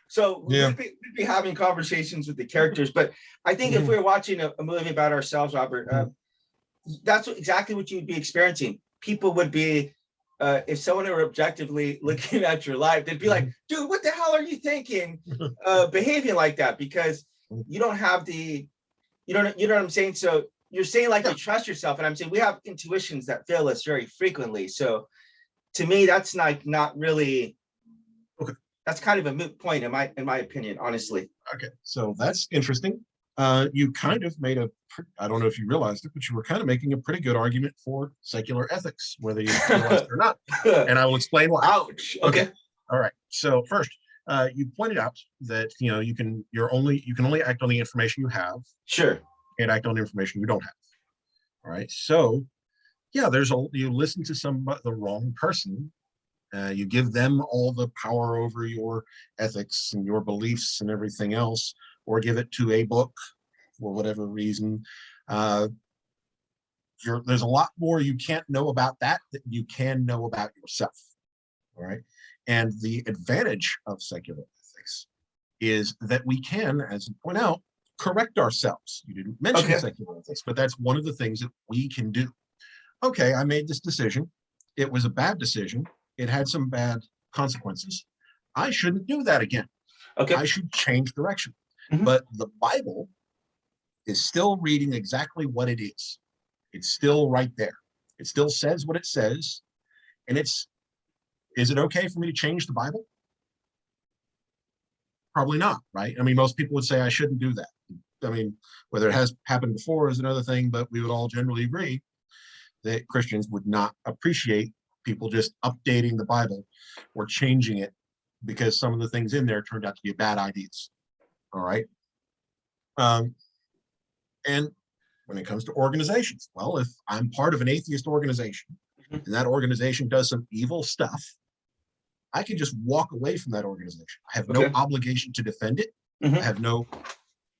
So Yeah. we'd be having conversations with the characters. But I think if we were watching a movie about ourselves, Robert, that's exactly what you'd be experiencing. People would be, if someone were objectively looking at your life, they'd be like, dude, what the hell are you thinking behaving like that? Because you don't have you know what I'm saying? So you're saying like you trust yourself. And I'm saying we have intuitions that fail us very frequently. So to me, that's not really, Okay. That's kind of a moot point in my opinion, honestly. Okay, so that's interesting. You kind of made I don't know if you realized it, but you were kind of making a pretty good argument for secular ethics, whether you realized it or not. And I will explain why. Ouch. Okay. All right. So first, you pointed out that you can only act on the information you have. Sure. And act on information you don't have. All right. So yeah, you listen to the wrong person. You give them all the power over your ethics and your beliefs and everything else, or give it to a book for whatever reason. There's a lot more you can't know about that you can know about yourself. All right. And the advantage of secular ethics is that we can, as you point out, correct ourselves. You didn't mention secular ethics, but that's one of the things that we can do. Okay, I made this decision. It was a bad decision. It had some bad consequences. I shouldn't do that again. Okay. I should change direction. But the Bible is still reading exactly what it is. It's still right there. It still says what it says. And is it okay for me to change the Bible? Probably not, right? I mean, most people would say I shouldn't do that. I mean, whether it has happened before is another thing, but we would all generally agree that Christians would not appreciate people just updating the Bible or changing it because some of the things in there turned out to be bad ideas. All right. And when it comes to organizations, well, if I'm part of an atheist organization and that organization does some evil stuff, I can just walk away from that organization. I have no obligation to defend it. I have no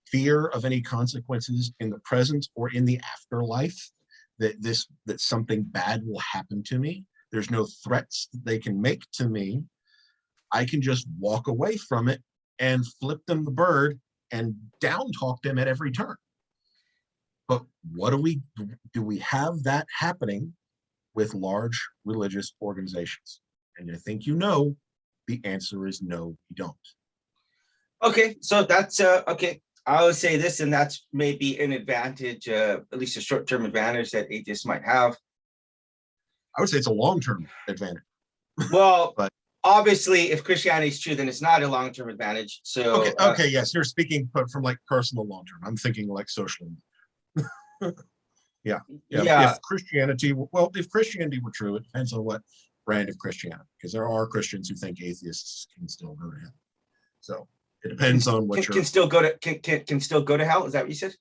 fear of any consequences in the present or in the afterlife that something bad will happen to me. There's no threats that they can make to me. I can just walk away from it and flip them the bird and down talk them at every turn. But what do we have that happening with large religious organizations? And I think the answer is no, we don't. Okay, so that's okay. I would say this, and that's maybe an advantage, at least a short-term advantage that atheists might have. I would say it's a long-term advantage. Well, but obviously, if Christianity is true, then it's not a long-term advantage. So okay, yes, you're speaking from like personal long-term. I'm thinking like social. Yeah. If Christianity were true, it depends on what brand of Christianity, because there are Christians who think atheists can still go to heaven. So it depends on what can still go to hell. Is that what you said?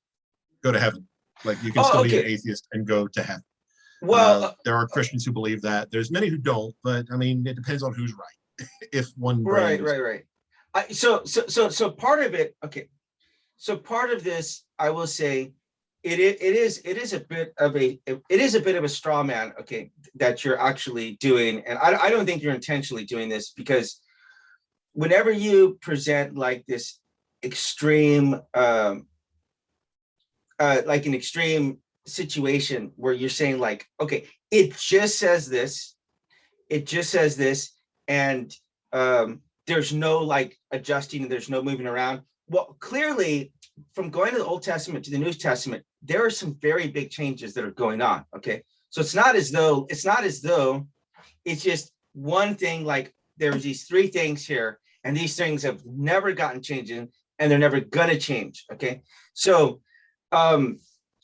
Go to heaven. Like you can still be an atheist and go to heaven. Well, there are Christians who believe that. There's many who don't, but I mean, it depends on who's right. If one right. So part of it. Okay. So part of this, I will say, it is a bit of a straw man. Okay, that you're actually doing, and I don't think you're intentionally doing this, because whenever you present like this extreme, like an extreme situation where you're saying like, okay, it just says this, and there's no like adjusting and there's no moving around. Well, clearly, from going to the Old Testament to the New Testament, there are some very big changes that are going on. Okay, so it's not as though it's just one thing. Like there's these three things here, and these things have never gotten changed, and they're never gonna change. Okay, so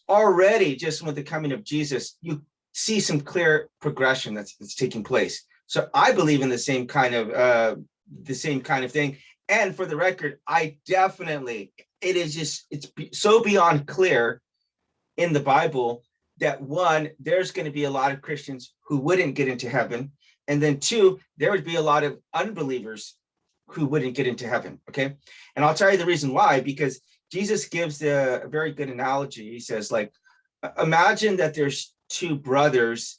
already just with the coming of Jesus, you see some clear progression that's taking place. So I believe in the same kind of thing. And for the record, I definitely, it's so beyond clear in the Bible that one, there's going to be a lot of Christians who wouldn't get into heaven. And then two, there would be a lot of unbelievers who wouldn't get into heaven. Okay. And I'll tell you the reason why, because Jesus gives a very good analogy. He says, like, imagine that there's two brothers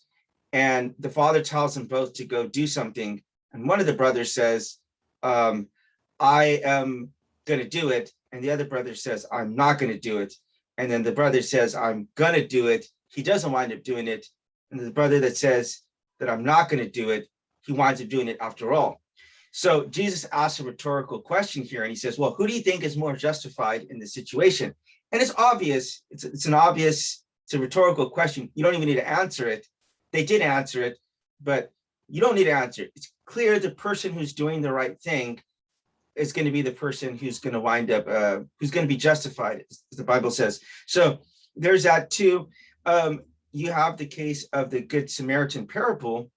and the father tells them both to go do something. And one of the brothers says, I am going to do it. And the other brother says, I'm not going to do it. And then the brother says, I'm going to do it. He doesn't wind up doing it. And the brother that says that I'm not going to do it, he winds up doing it after all. So Jesus asks a rhetorical question here. And he says, well, who do you think is more justified in this situation? And it's obvious. It's a rhetorical question. You don't even need to answer it. They did answer it, but you don't need to answer it. It's clear the person who's doing the right thing is going to be the person who's going to wind up, who's going to be justified, as the Bible says. So there's that too. You have the case of the Good Samaritan parable,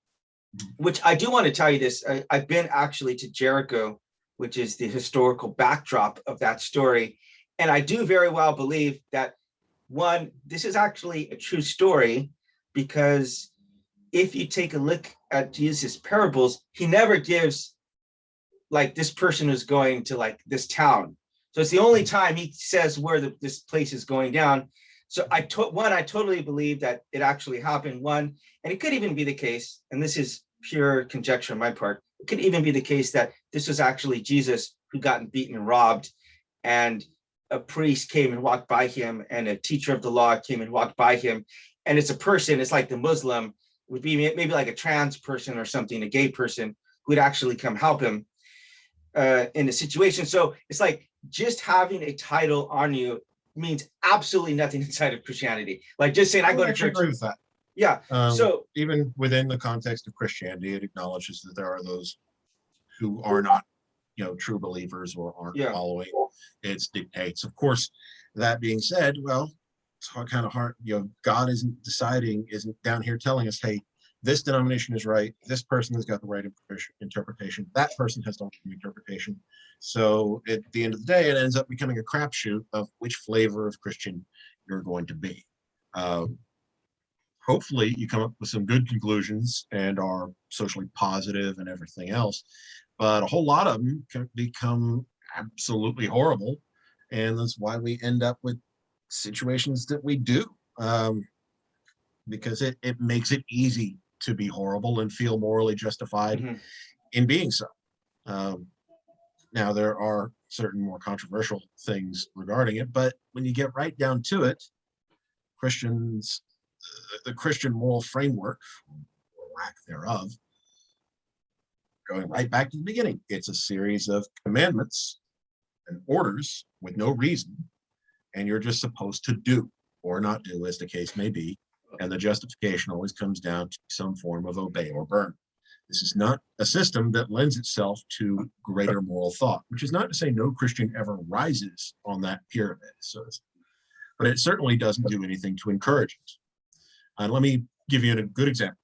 which I do want to tell you this. I've been actually to Jericho, which is the historical backdrop of that story. And I do very well believe that, one, this is actually a true story, because if you take a look at Jesus' parables, he never gives like this person is going to like this town. So it's the only time he says where this place is going down. So I totally believe that it actually happened. One, and it could even be the case, and this is pure conjecture on my part, it could even be the case that this was actually Jesus who got beaten and robbed, and a priest came and walked by him, and a teacher of the law came and walked by him. And it's a person, it's like the Muslim would be maybe like a trans person or something, a gay person who would actually come help him in a situation. So it's like just having a title on you means absolutely nothing inside of Christianity. Like just saying I go to church. Agree with that. Yeah. So even within the context of Christianity, it acknowledges that there are those who are not, true believers or aren't following its dictates. Of course, that being said, well, it's kind of hard. God isn't down here telling us, hey, this denomination is right. This person has got the right interpretation. That person has the wrong interpretation. So at the end of the day, it ends up becoming a crapshoot of which flavor of Christian you're going to be. Hopefully you come up with some good conclusions and are socially positive and everything else. But a whole lot of them can become absolutely horrible. And that's why we end up with situations that we do. Because it makes it easy to be horrible and feel morally justified in being so. Now, there are certain more controversial things regarding it, but when you get right down to it, the Christian moral framework, or lack thereof, going right back to the beginning, it's a series of commandments and orders with no reason, and you're just supposed to do or not do, as the case may be. And the justification always comes down to some form of obey or burn. This is not a system that lends itself to greater moral thought, which is not to say no Christian ever rises on that pyramid, but it certainly doesn't do anything to encourage it. And let me give you a good example.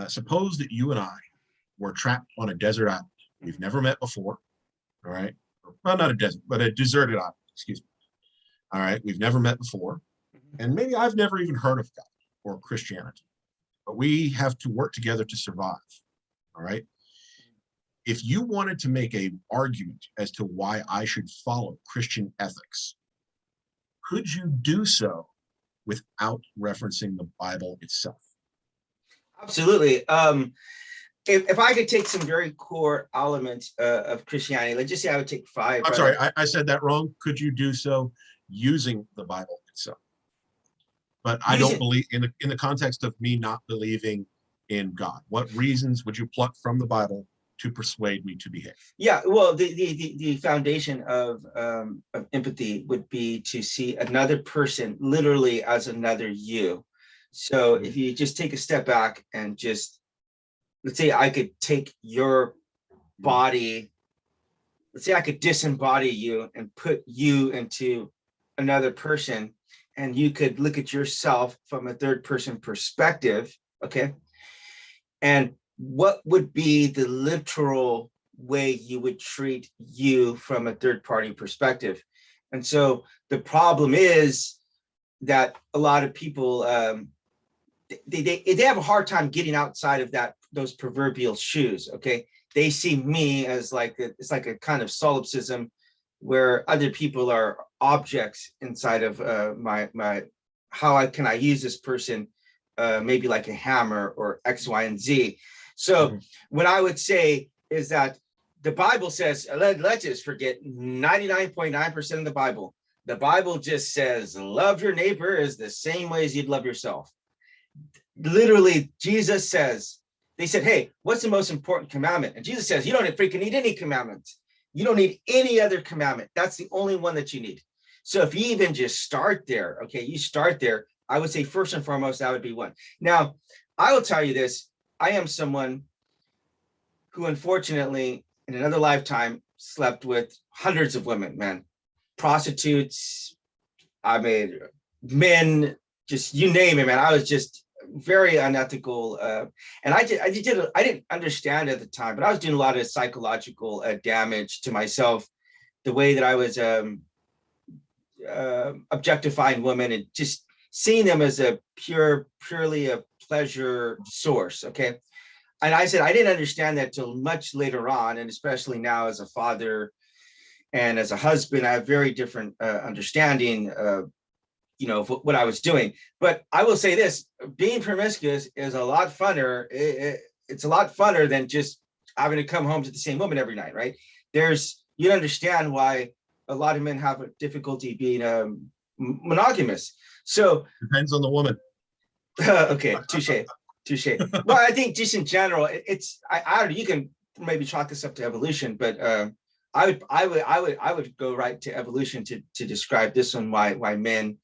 Suppose that you and I were trapped on a desert island. We've never met before, all right? Well, not a desert, but a deserted island, excuse me. All right, we've never met before. And maybe I've never even heard of God or Christianity, but we have to work together to survive, all right? If you wanted to make an argument as to why I should follow Christian ethics, could you do so without referencing the Bible itself? Absolutely. If I could take some very core elements of Christianity, let's just say I would take 5. I'm sorry, I said that wrong. Could you do so using the Bible itself? But I don't believe in the context of me not believing in God. What reasons would you pluck from the Bible to persuade me to behave? Yeah, well, the foundation of empathy would be to see another person literally as another you. So if you just take a step back and just, let's say I could take your body, let's say I could disembody you and put you into another person, and you could look at yourself from a third person perspective, okay? And what would be the literal way you would treat you from a third party perspective? And so the problem is that a lot of people, they have a hard time getting outside of those proverbial shoes, okay? They see me as like, it's like a kind of solipsism where other people are objects inside of how can I use this person, maybe like a hammer or X, Y, and Z. So what I would say is that the Bible says, let's just forget 99.9% of the Bible. The Bible just says, love your neighbor is the same way as you'd love yourself. Literally, Jesus says, they said, hey, what's the most important commandment? And Jesus says, you don't freaking need any commandments. You don't need any other commandment. That's the only one that you need. So if you even just start there, okay, you start there, I would say first and foremost, that would be one. Now, I will tell you this. I am someone who unfortunately in another lifetime slept with hundreds of women, man, prostitutes, I mean, men, just you name it, man. I was just very unethical. And I didn't understand at the time, but I was doing a lot of psychological damage to myself, the way that I was objectifying women and just seeing them as a purely a pleasure source. Okay. And I said, I didn't understand that till much later on. And especially now as a father and as a husband, I have very different understanding of, of what I was doing. But I will say this, being promiscuous is a lot funner. It's a lot funner than just having to come home to the same woman every night, right? You understand why a lot of men have a difficulty being monogamous. So depends on the woman. Okay, touche. Well, I think just in general, I don't know, you can maybe chalk this up to evolution, but I would go right to evolution to describe this one, why men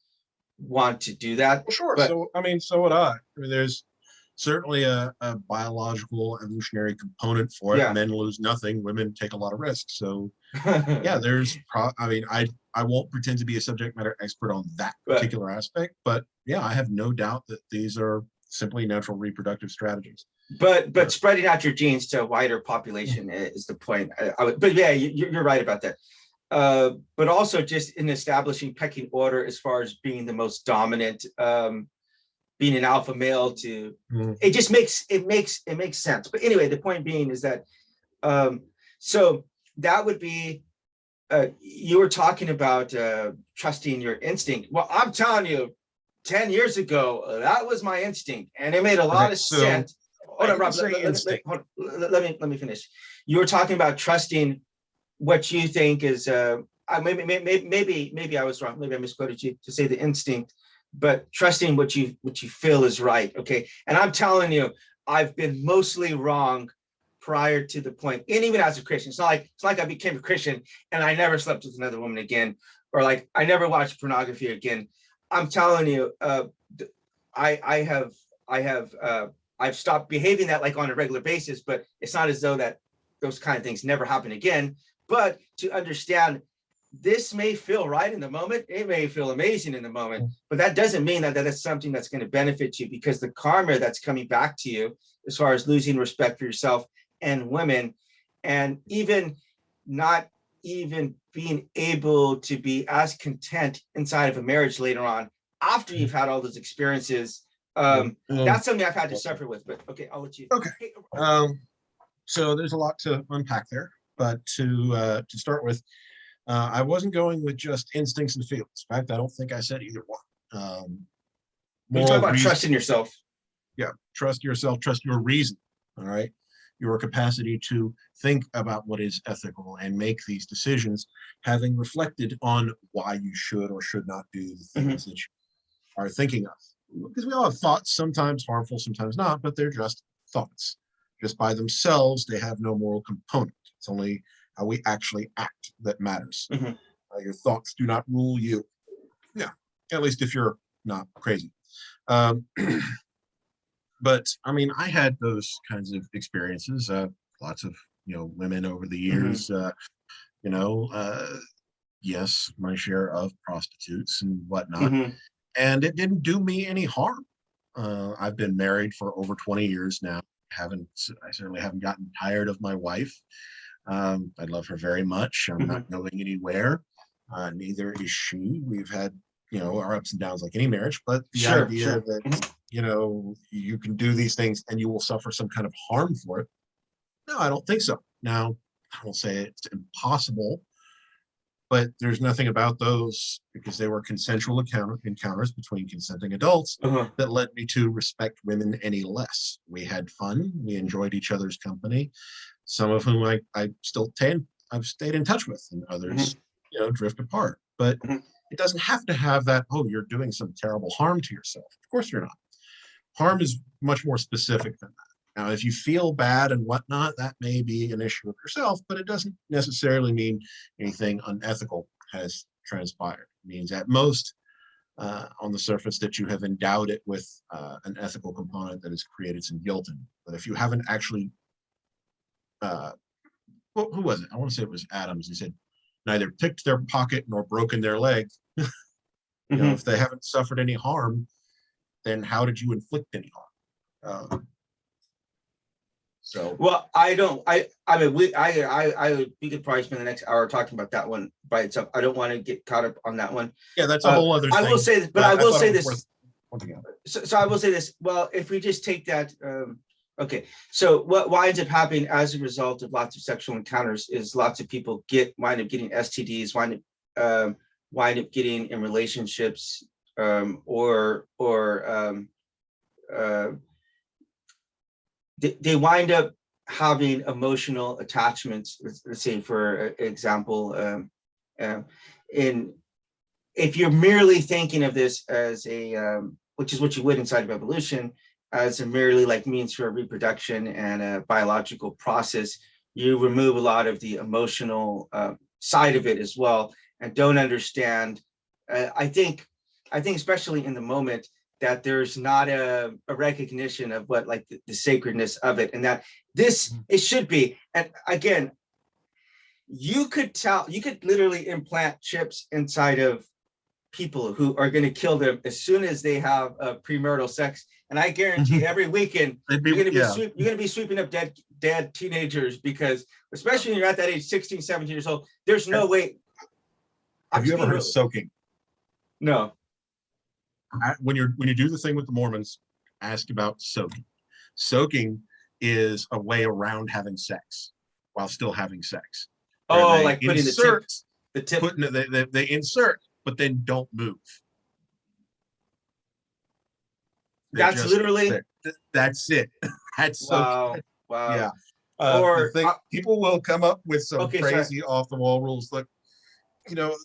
want to do that. Well, sure. But, so would I. There's certainly a biological evolutionary component for it. Yeah. Men lose nothing, women take a lot of risks. So yeah, I won't pretend to be a subject matter expert on that particular aspect, but yeah, I have no doubt that these are simply natural reproductive strategies. But spreading out your genes to a wider population is the point. But yeah, you're right about that. But also just in establishing pecking order as far as being the most dominant, being an alpha male it just makes sense. But anyway, the point being is that so that would be you were talking about trusting your instinct. Well, I'm telling you, 10 years ago, that was my instinct, and it made a lot of sense. Hold on, Rob. Let me finish. You were talking about trusting what you think is. Maybe I was wrong. Maybe I misquoted you to say the instinct, but trusting what you feel is right. Okay, and I'm telling you, I've been mostly wrong prior to the point, and even as a Christian, it's like I became a Christian and I never slept with another woman again, or like I never watched pornography again. I'm telling you, I've stopped behaving that like on a regular basis, but it's not as though that those kind of things never happen again. But to understand, this may feel right in the moment, it may feel amazing in the moment, but that doesn't mean that that's something that's going to benefit you, because the karma that's coming back to you as far as losing respect for yourself and women, and even not even being able to be as content inside of a marriage later on after you've had all those experiences, that's something I've had to suffer with. But okay, I'll let you. Okay. So there's a lot to unpack there, but to start with, I wasn't going with just instincts and feelings. In fact, I don't think I said either one. You're talking about trusting yourself. Yeah, trust yourself, trust your reason. All right. Your capacity to think about what is ethical and make these decisions, having reflected on why you should or should not do the things that you are thinking of. because we all have thoughts, sometimes harmful, sometimes not, but they're just thoughts. Just by themselves, they have no moral component. It's only how we actually act that matters. Mhm. Your thoughts do not rule you. Yeah, at least if you're not crazy. Um, but I mean, I had those kinds of experiences. Lots of women over the Mhm. years. You know, yes, my share of prostitutes and whatnot, Mhm. and it didn't do me any harm. I've been married for over 20 years now. I certainly haven't gotten tired of my wife. I love her very much. I'm Mhm. not going anywhere. Neither is she. We've had, our ups and downs like any marriage, but the Sure. idea Sure. that, Mhm. you can do these things and you will suffer some kind of harm for it. No, I don't think so. Now, I won't say it's impossible, but there's nothing about those because they were consensual encounters between consenting adults Uh-huh. that led me to respect women any less. We had fun. We enjoyed each other's company. Some of whom I've stayed in touch with, and Mhm. others, drift apart. But Mhm. it doesn't have to have that, oh, you're doing some terrible harm to yourself. Of course you're not. Harm is much more specific than that. Now, if you feel bad and whatnot, that may be an issue of yourself, but it doesn't necessarily mean anything unethical has transpired. It means at most, on the surface, that you have endowed it with an ethical component that has created some guilt in it. But if you haven't actually, uh, who was it? I want to say it was Adams. He said, neither picked their pocket nor broken their leg. Mhm. If they haven't suffered any harm, then how did you inflict any harm? So Well, I don't. I mean, we could probably spend the next hour talking about that one by itself. I don't want to get caught up on that one. yeah, that's a whole other I will thing. say this, but But I I will thought it say was this. worth pointing out. So I will say this. Well, if we just take that, okay. So what winds up happening as a result of lots of sexual encounters is lots of people wind up getting STDs, wind up getting in relationships, or uh, they wind up having emotional attachments. Let's say, for example, in if you're merely thinking of this as which is what you would inside of evolution, as a merely like means for reproduction and a biological process, you remove a lot of the emotional side of it as well, and don't understand. I think, especially in the moment, that there's not a recognition of what like the sacredness of it, and that it should be. And again, you could literally implant chips inside of people who are going to kill them as soon as they have premarital sex. And I guarantee every weekend you're going to be sweeping up dead teenagers, because especially when you're at that age, 16, 17 years old, there's no way. Have you ever heard of soaking? No. When you do the thing with the Mormons, ask about soaking. Soaking is a way around having sex while still having sex. Where Oh, they like putting insert, the tip. They insert, but then don't move. That's literally. That's it. That's Wow. soaking. Wow. Yeah. The Or thing, people will come up with some okay, crazy off the wall rules. Like,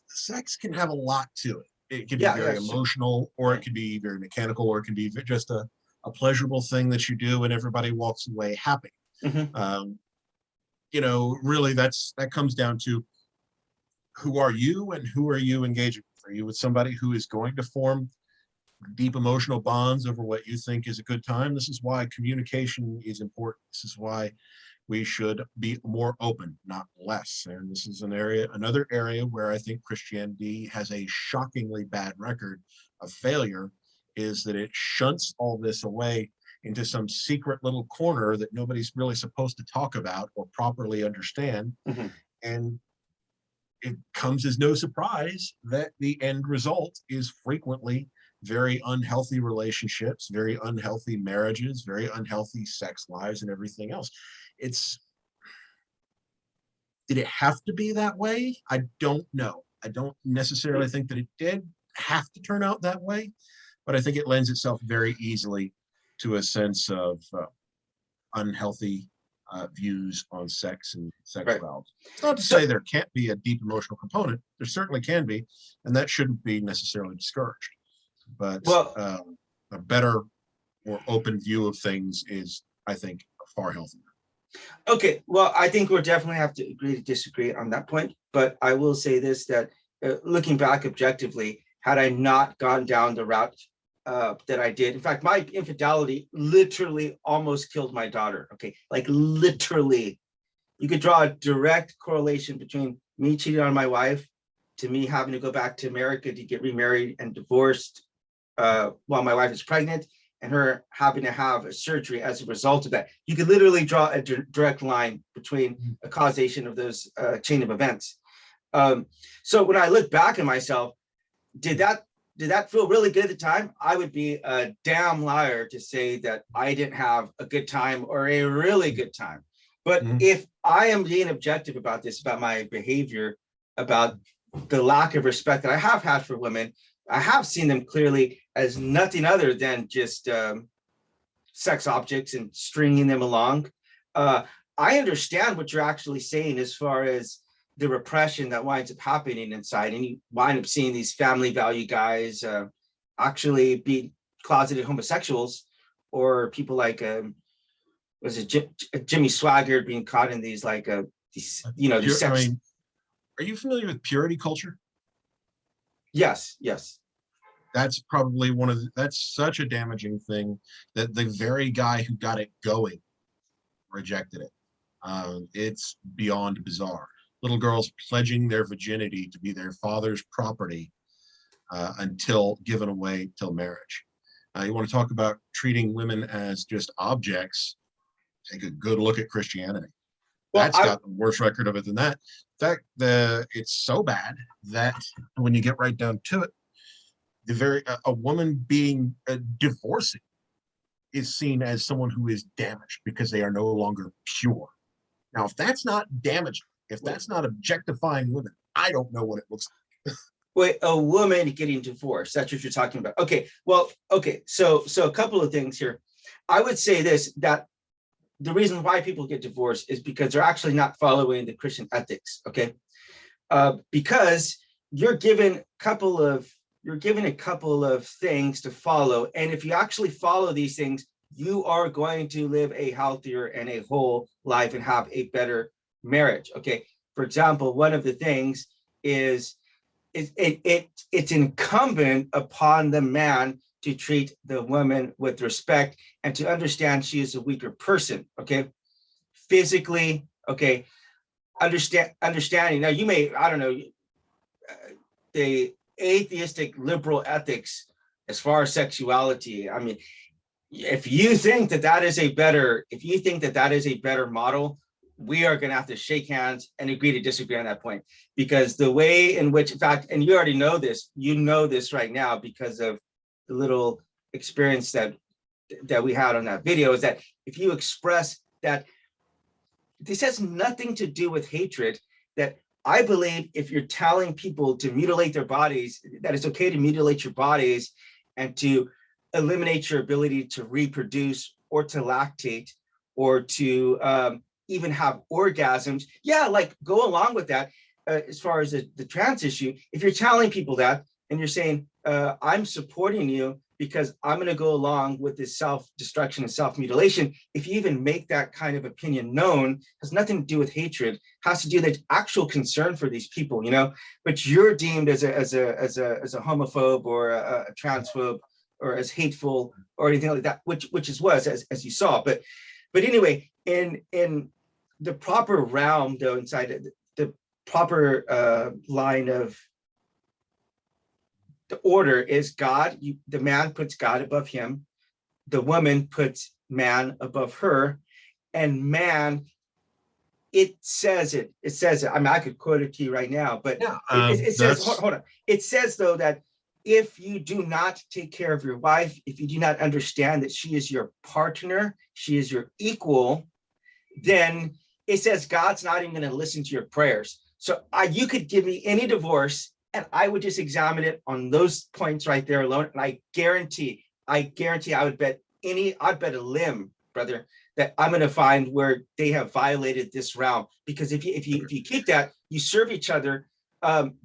sex can have a lot to it. It can be yeah, very sure. emotional, or it can be very mechanical, or it can be just a pleasurable thing that you do and everybody walks away happy. Mm-hmm. Really that comes down to who are you and who are you engaging with? Are you with somebody who is going to form deep emotional bonds over what you think is a good time? This is why communication is important. This is why we should be more open, not less. And this is another area where I think Christianity has a shockingly bad record of failure, is that it shunts all this away into some secret little corner that nobody's really supposed to talk about or properly understand. Mm-hmm. And it comes as no surprise that the end result is frequently very unhealthy relationships, very unhealthy marriages, very unhealthy sex lives, and everything else. Did it have to be that way? I don't know. I don't necessarily think that it did have to turn out that way, but I think it lends itself very easily to a sense of unhealthy views on sex and sexuality. It's not to say there can't be a deep emotional component. There certainly can be, and that shouldn't be necessarily discouraged. But well, a better, more open view of things is, I think, far healthier. Okay, well, I think we'll definitely have to agree to disagree on that point. But I will say this, that looking back objectively, had I not gone down the route that I did, in fact, my infidelity literally almost killed my daughter. Okay, like literally, you could draw a direct correlation between me cheating on my wife to me having to go back to America to get remarried and divorced while my wife is pregnant, and her having to have a surgery as a result of that. You could literally draw a direct line between a causation of those chain of events. So when I look back at myself, did that feel really good at the time? I would be a damn liar to say that I didn't have a good time or a really good time. But if I am being objective about this, about my behavior, about the lack of respect that I have had for women, I have seen them clearly as nothing other than just sex objects and stringing them along. I understand what you're actually saying as far as the repression that winds up happening inside, and you wind up seeing these family value guys actually be closeted homosexuals, or people like was it Jimmy Swaggart being caught in these like these these sex. I mean, are you familiar with purity culture? Yes. That's probably that's such a damaging thing that the very guy who got it going rejected it. It's beyond bizarre. Little girls pledging their virginity to be their father's property until given away till marriage. You want to talk about treating women as just objects? Take a good look at Christianity. Well, that's got the worst record of it than that. In fact, it's so bad that when you get right down to it, a woman being divorcing is seen as someone who is damaged because they are no longer pure. Now, if that's not damaging, if that's not objectifying women, I don't know what it looks like. Wait, a woman getting divorced, that's what you're talking about. Okay, well, okay, so a couple of things here. I would say this, that the reason why people get divorced is because they're actually not following the Christian ethics, okay? Because you're given a couple of things to follow, and if you actually follow these things, you are going to live a healthier and a whole life and have a better marriage. Okay, for example, one of the things is it's incumbent upon the man to treat the woman with respect and to understand she is a weaker person. Okay, physically. Okay, understanding. Now you may, I don't know, the atheistic liberal ethics as far as sexuality. I mean, if you think that is a better model, we are going to have to shake hands and agree to disagree on that point, because the way in which, in fact, and you already know this, right now because of the little experience that we had on that video, is that if you express that, this has nothing to do with hatred, that I believe if you're telling people to mutilate their bodies, that it's okay to mutilate your bodies and to eliminate your ability to reproduce or to lactate or to even have orgasms. Yeah, like go along with that. As far as the trans issue, if you're telling people that and you're saying, I'm supporting you because I'm going to go along with this self-destruction and self-mutilation, if you even make that kind of opinion known, has nothing to do with hatred, has to do with actual concern for these people, but you're deemed as a homophobe or a transphobe or as hateful or anything like that, which was as you saw. But anyway, in the proper realm, though, inside the proper line of the order is God. The man puts God above him. The woman puts man above her. And man, it says it. I mean, I could quote it to you right now, but yeah, it says, hold on. It says, though, that if you do not take care of your wife, if you do not understand that she is your partner, she is your equal, then it says God's not even going to listen to your prayers. So you could give me any divorce and I would just examine it on those points right there alone. And I guarantee I would bet I'd bet a limb, brother, that I'm going to find where they have violated this realm. Because if you keep that, you serve each other,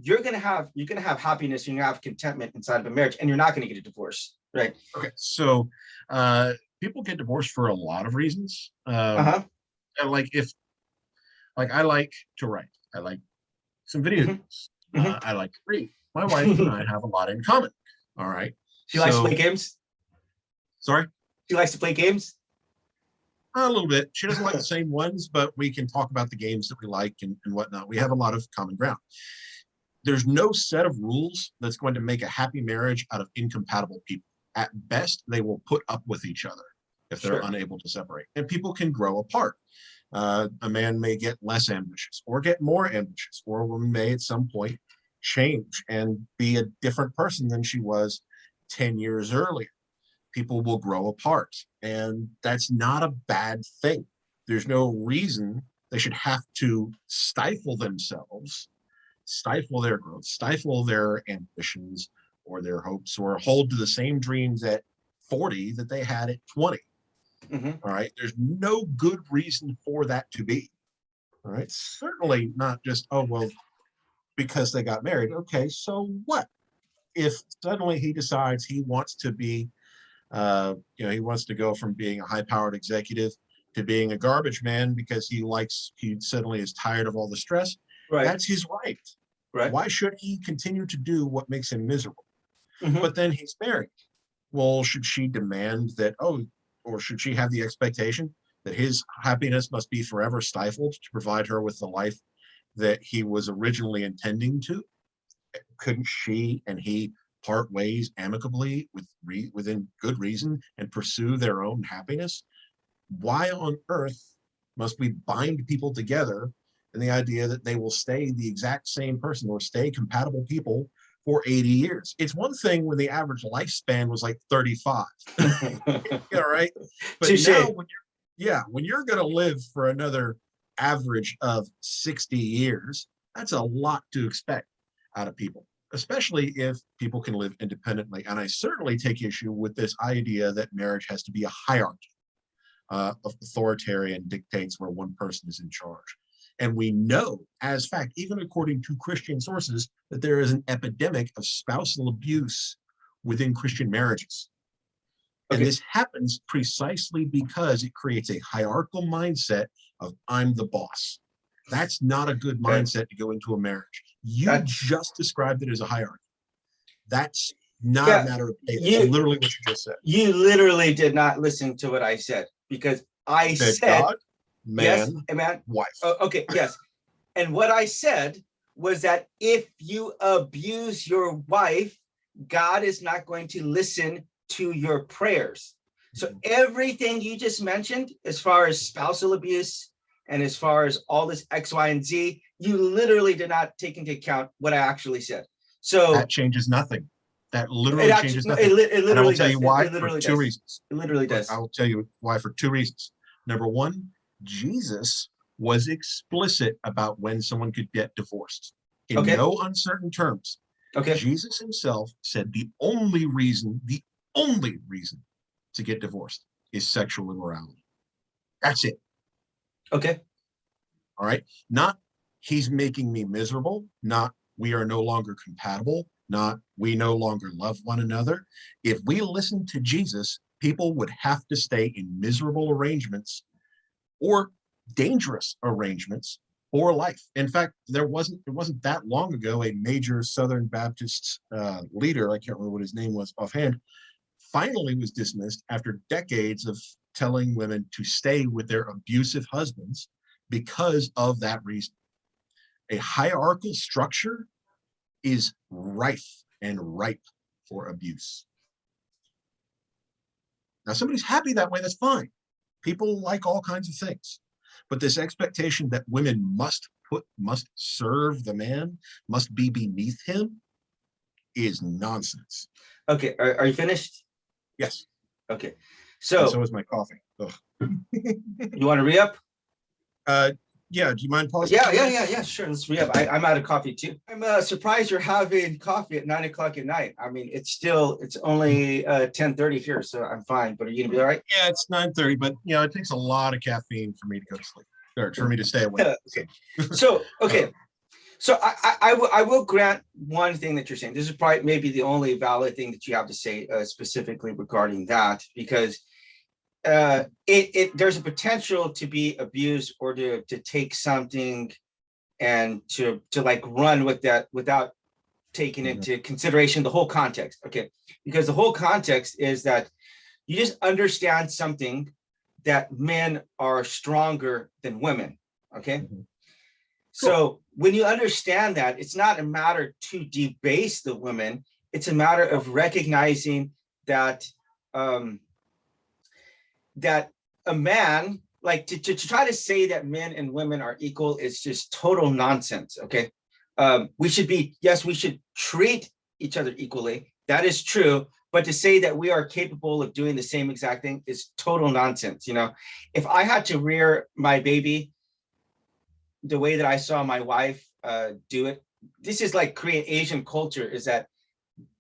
you're going to have happiness, you're going to have contentment inside of a marriage, and you're not going to get a divorce. Right. Okay, so people get divorced for a lot of reasons. Uh-huh. And like if like I like to write, I like some video Hmm. games, Hmm. I like to read. My wife and I have a lot in common. All right, She likes to play so games. sorry, She likes to play games. a little bit. She doesn't like the same ones, but we can talk about the games that we like and whatnot. We have a lot of common ground. There's no set of rules that's going to make a happy marriage out of incompatible people. At best, they will put up with each other if they're Sure. unable to separate. And people can grow apart. A man may get less ambitious or get more ambitious, or a woman may at some point change and be a different person than she was 10 years earlier. People will grow apart, and that's not a bad thing. There's no reason they should have to stifle themselves, stifle their growth, stifle their ambitions or their hopes, or hold to the same dreams at 40 that they had at 20. Hmm. All right. There's no good reason for that to be. All right. Certainly not just, oh, well, because they got married. Okay. So what? If suddenly he decides he wants to be, he wants to go from being a high powered executive to being a garbage man because he suddenly is tired of all the stress, Right. that's his right. Right. Why should he continue to do what makes him miserable? Hmm. But then he's married. Well, should she demand that, or should she have the expectation that his happiness must be forever stifled to provide her with the life that he was originally intending to? Couldn't she and he part ways amicably within good reason and pursue their own happiness? Why on earth must we bind people together in the idea that they will stay the exact same person or stay compatible people for 80 years? It's one thing when the average lifespan was like 35. Yeah, right. But now Touche. when you're going to live for another average of 60 years, that's a lot to expect out of people, especially if people can live independently. And I certainly take issue with this idea that marriage has to be a hierarchy of authoritarian dictates where one person is in charge. And we know, as fact, even according to Christian sources, that there is an epidemic of spousal abuse within Christian marriages. And Okay. this happens precisely because it creates a hierarchical mindset of I'm the boss. That's not a good Okay. mindset to go into a marriage. You That's just described it as a hierarchy. That's not a yeah. matter of pay. That's You literally what you just said. you literally did not listen to what I said because I Said said God, yes, man, man. wife. Okay, yes. And what I said was that if you abuse your wife, God is not going to listen to your prayers. So everything you just mentioned, as far as spousal abuse and as far as all this X, Y, and Z, you literally did not take into account what I actually said. So That changes nothing. That it literally actually, changes no, nothing. it And I will literally tell does. you why It for literally two does. reasons. It literally Look, does. I will tell you why for two reasons. Number one, Jesus was explicit about when someone could get divorced. In Okay. no uncertain terms, Okay. Jesus himself said the only reason to get divorced is sexual immorality. That's it. Okay. All right. Not he's making me miserable, not we are no longer compatible, not we no longer love one another. If we listen to Jesus, people would have to stay in miserable arrangements or dangerous arrangements for life. In fact, it wasn't that long ago a major Southern Baptist leader, I can't remember what his name was offhand, finally was dismissed after decades of telling women to stay with their abusive husbands because of that reason. A hierarchical structure is rife and ripe for abuse. Now, somebody's happy that way, that's fine. People like all kinds of things. But this expectation that women must serve the man, must be beneath him, is nonsense. Okay. Are you finished? Yes. Okay. And So so is my coffee. you want to re-up? Yeah, do you mind pausing? Yeah. Sure. Let's re-up. I'm out of coffee too. I'm surprised you're having coffee at 9 o'clock at night. I mean, it's only 10:30 here, so I'm fine. But are you gonna be all right? Yeah, it's 9:30, but it takes a lot of caffeine for me to go to sleep, or for me to stay awake. Okay. So okay. So I will grant one thing that you're saying. This is probably maybe the only valid thing that you have to say specifically regarding that, because there's a potential to be abused or to take something and to like run with that without taking into consideration the whole context. Okay, because the whole context is that you just understand something, that men are stronger than women. Okay. So when you understand that, it's not a matter to debase the women. It's a matter of recognizing that that a man, like to try to say that men and women are equal is just total nonsense. Okay. We should treat each other equally. That is true. But to say that we are capable of doing the same exact thing is total nonsense. You know, if I had to rear my baby the way that I saw my wife do it, this is like Korean Asian culture, is that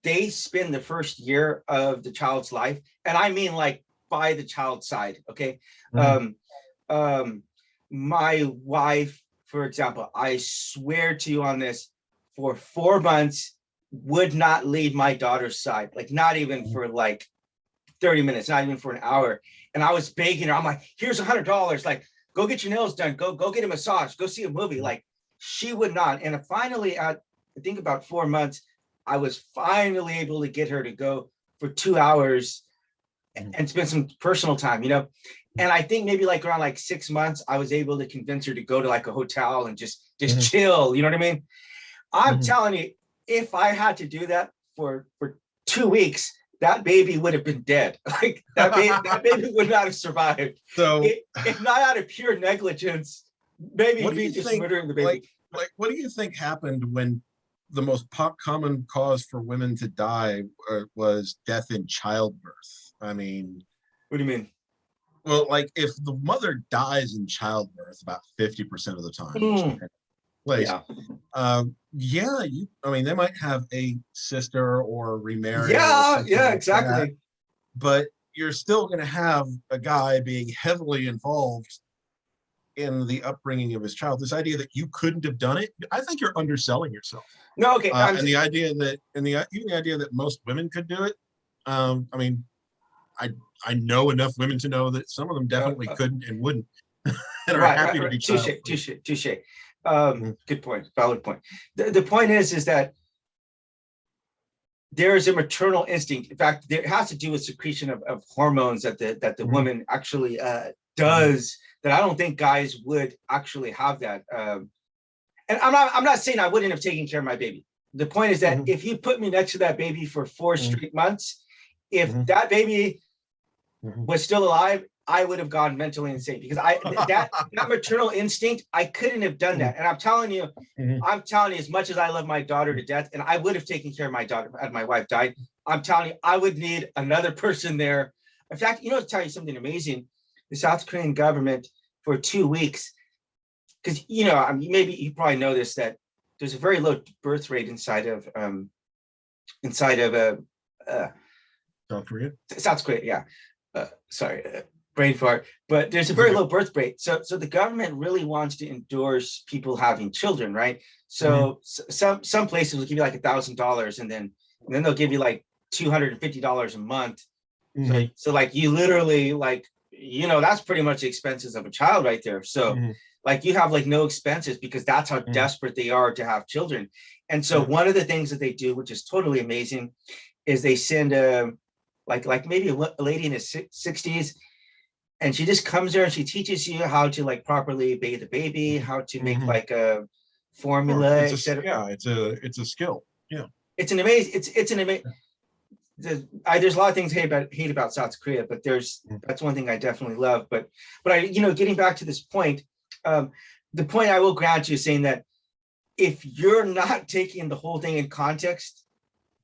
they spend the first year of the child's life, and I mean like by the child's side. Okay. My wife, for example, I swear to you on this, for 4 months would not leave my daughter's side, like not even for like 30 minutes, not even for an hour. And I was begging her. I'm like, here's $100. Like, go get your nails done. Go get a massage. Go see a movie. Like, she would not. And finally, I think about 4 months, I was finally able to get her to go for 2 hours and spend some personal time, you know? And I think maybe like around like 6 months, I was able to convince her to go to like a hotel and just chill. You know what I mean? I'm telling you, if I had to do that for 2 weeks, that baby would have been dead. Like that baby would not have survived. So if not out of pure negligence, maybe me just murdering the baby. Like, what do you think happened when the most common cause for women to die was death in childbirth? I mean, what do you mean? Well, like if the mother dies in childbirth about 50% of the time, I mean, they might have a sister or remarry. Yeah, exactly. But you're still going to have a guy being heavily involved in the upbringing of his child. This idea that you couldn't have done it, I think you're underselling yourself. No, okay. And the idea that, even the idea that most women could do it. I mean, I know enough women to know that some of them definitely couldn't and wouldn't, and are happy to be touche. Good point. Valid point. The point is that there is a maternal instinct. In fact, there has to do with secretion of hormones that the woman actually does, that I don't think guys would actually have that. And I'm not saying I wouldn't have taken care of my baby. The point is that if you put me next to that baby for 4 straight months, if that baby was still alive, I would have gone mentally insane, because that maternal instinct, I couldn't have done that. And I'm telling you, as much as I love my daughter to death, and I would have taken care of my daughter had my wife died, I'm telling you, I would need another person there. In fact, you know, to tell you something amazing, the South Korean government for 2 weeks, because, you know, I mean, maybe you probably know this, that there's a very low birth rate inside of South Korea. South Korea, yeah. Sorry, brain fart. But there's a very low birth rate. So the government really wants to endorse people having children, right? So some places will give you like $1,000, and then they'll give you like $250 a month. So like you literally, like, you know, that's pretty much the expenses of a child right there. So like you have like no expenses, because that's how desperate they are to have children. And so one of the things that they do, which is totally amazing, is they send like maybe a lady in her 60s, and she just comes there and she teaches you how to like properly bathe the baby, how to make like a formula, etc. Yeah, it's a skill. Yeah, it's an amazing. There's a lot of things I hate about South Korea, but that's one thing I definitely love. But I, you know, getting back to this point, the point I will grant you is saying that if you're not taking the whole thing in context,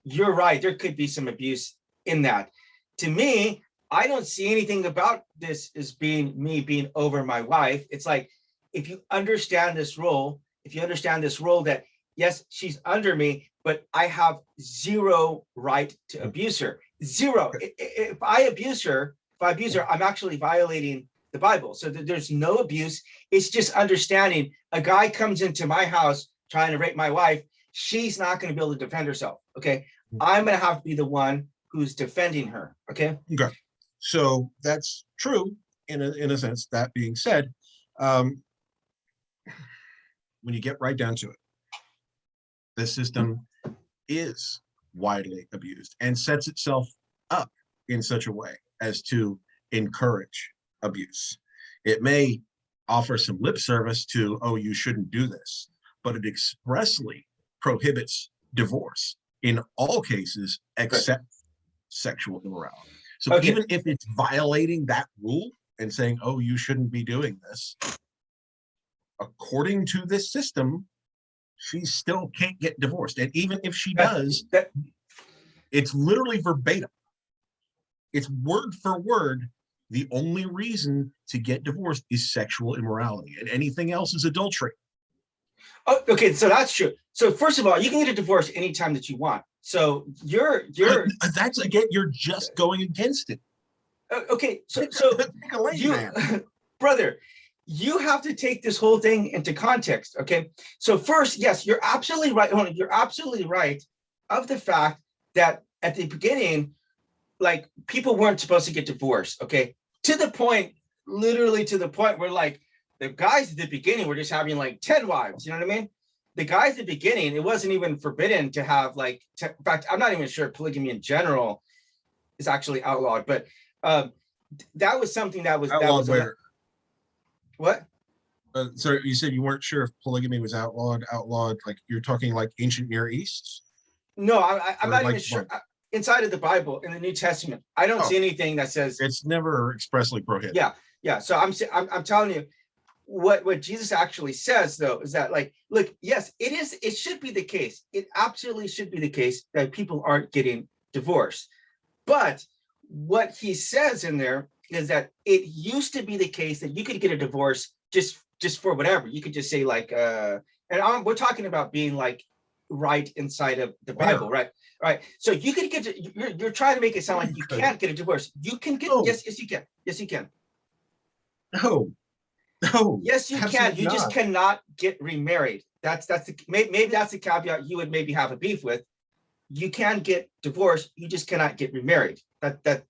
you're right. There could be some abuse in that. To me, I don't see anything about this as me being over my wife. It's like, if you understand this role, that yes, she's under me, but I have zero right to abuse her. Zero. If I abuse her, I'm actually violating the Bible. So there's no abuse. It's just understanding. A guy comes into my house trying to rape my wife, she's not going to be able to defend herself. Okay. I'm going to have to be the one who's defending her. Okay. Okay. So that's true in a sense. That being said, when you get right down to it, the system is widely abused and sets itself up in such a way as to encourage abuse. It may offer some lip service to, oh, you shouldn't do this, but it expressly prohibits divorce in all cases except sexual immorality. So even if it's violating that rule and saying, oh, you shouldn't be doing this, according to this system, she still can't get divorced. And even if she does, it's literally verbatim. It's word for word. The only reason to get divorced is sexual immorality, and anything else is adultery. Oh, okay, so that's true. So first of all, you can get a divorce anytime that you want. So you're that's again, you're just going against it. Okay, so you, brother, you have to take this whole thing into context. Okay, so first, yes, you're absolutely right. You're absolutely right of the fact that at the beginning, like, people weren't supposed to get divorced. Okay, to the point, literally to the point where, like, the guys at the beginning were just having like 10 wives. You know what I mean? The guys at the beginning, it wasn't even forbidden to have like, in fact, I'm not even sure polygamy in general is actually outlawed, but that was something that was outlawed. What? So you said you weren't sure if polygamy was outlawed. Like you're talking like ancient Near East? No, I'm not even sure. Inside of the Bible, in the New Testament, I don't see anything that says it's never expressly prohibited. Yeah. So I'm telling you, what Jesus actually says though is that, like, look, yes, it should be the case. It absolutely should be the case that people aren't getting divorced. But what he says in there is that it used to be the case that you could get a divorce just for whatever. You could just say like, we're talking about being like right inside of the Bible, right? Right. So you could get you're trying to make it sound like you can't get a divorce. You can get yes, you can. Yes, you can. No. Yes, you can. You just cannot get remarried. That's maybe that's the caveat you would maybe have a beef with. You can get divorced. You just cannot get remarried. That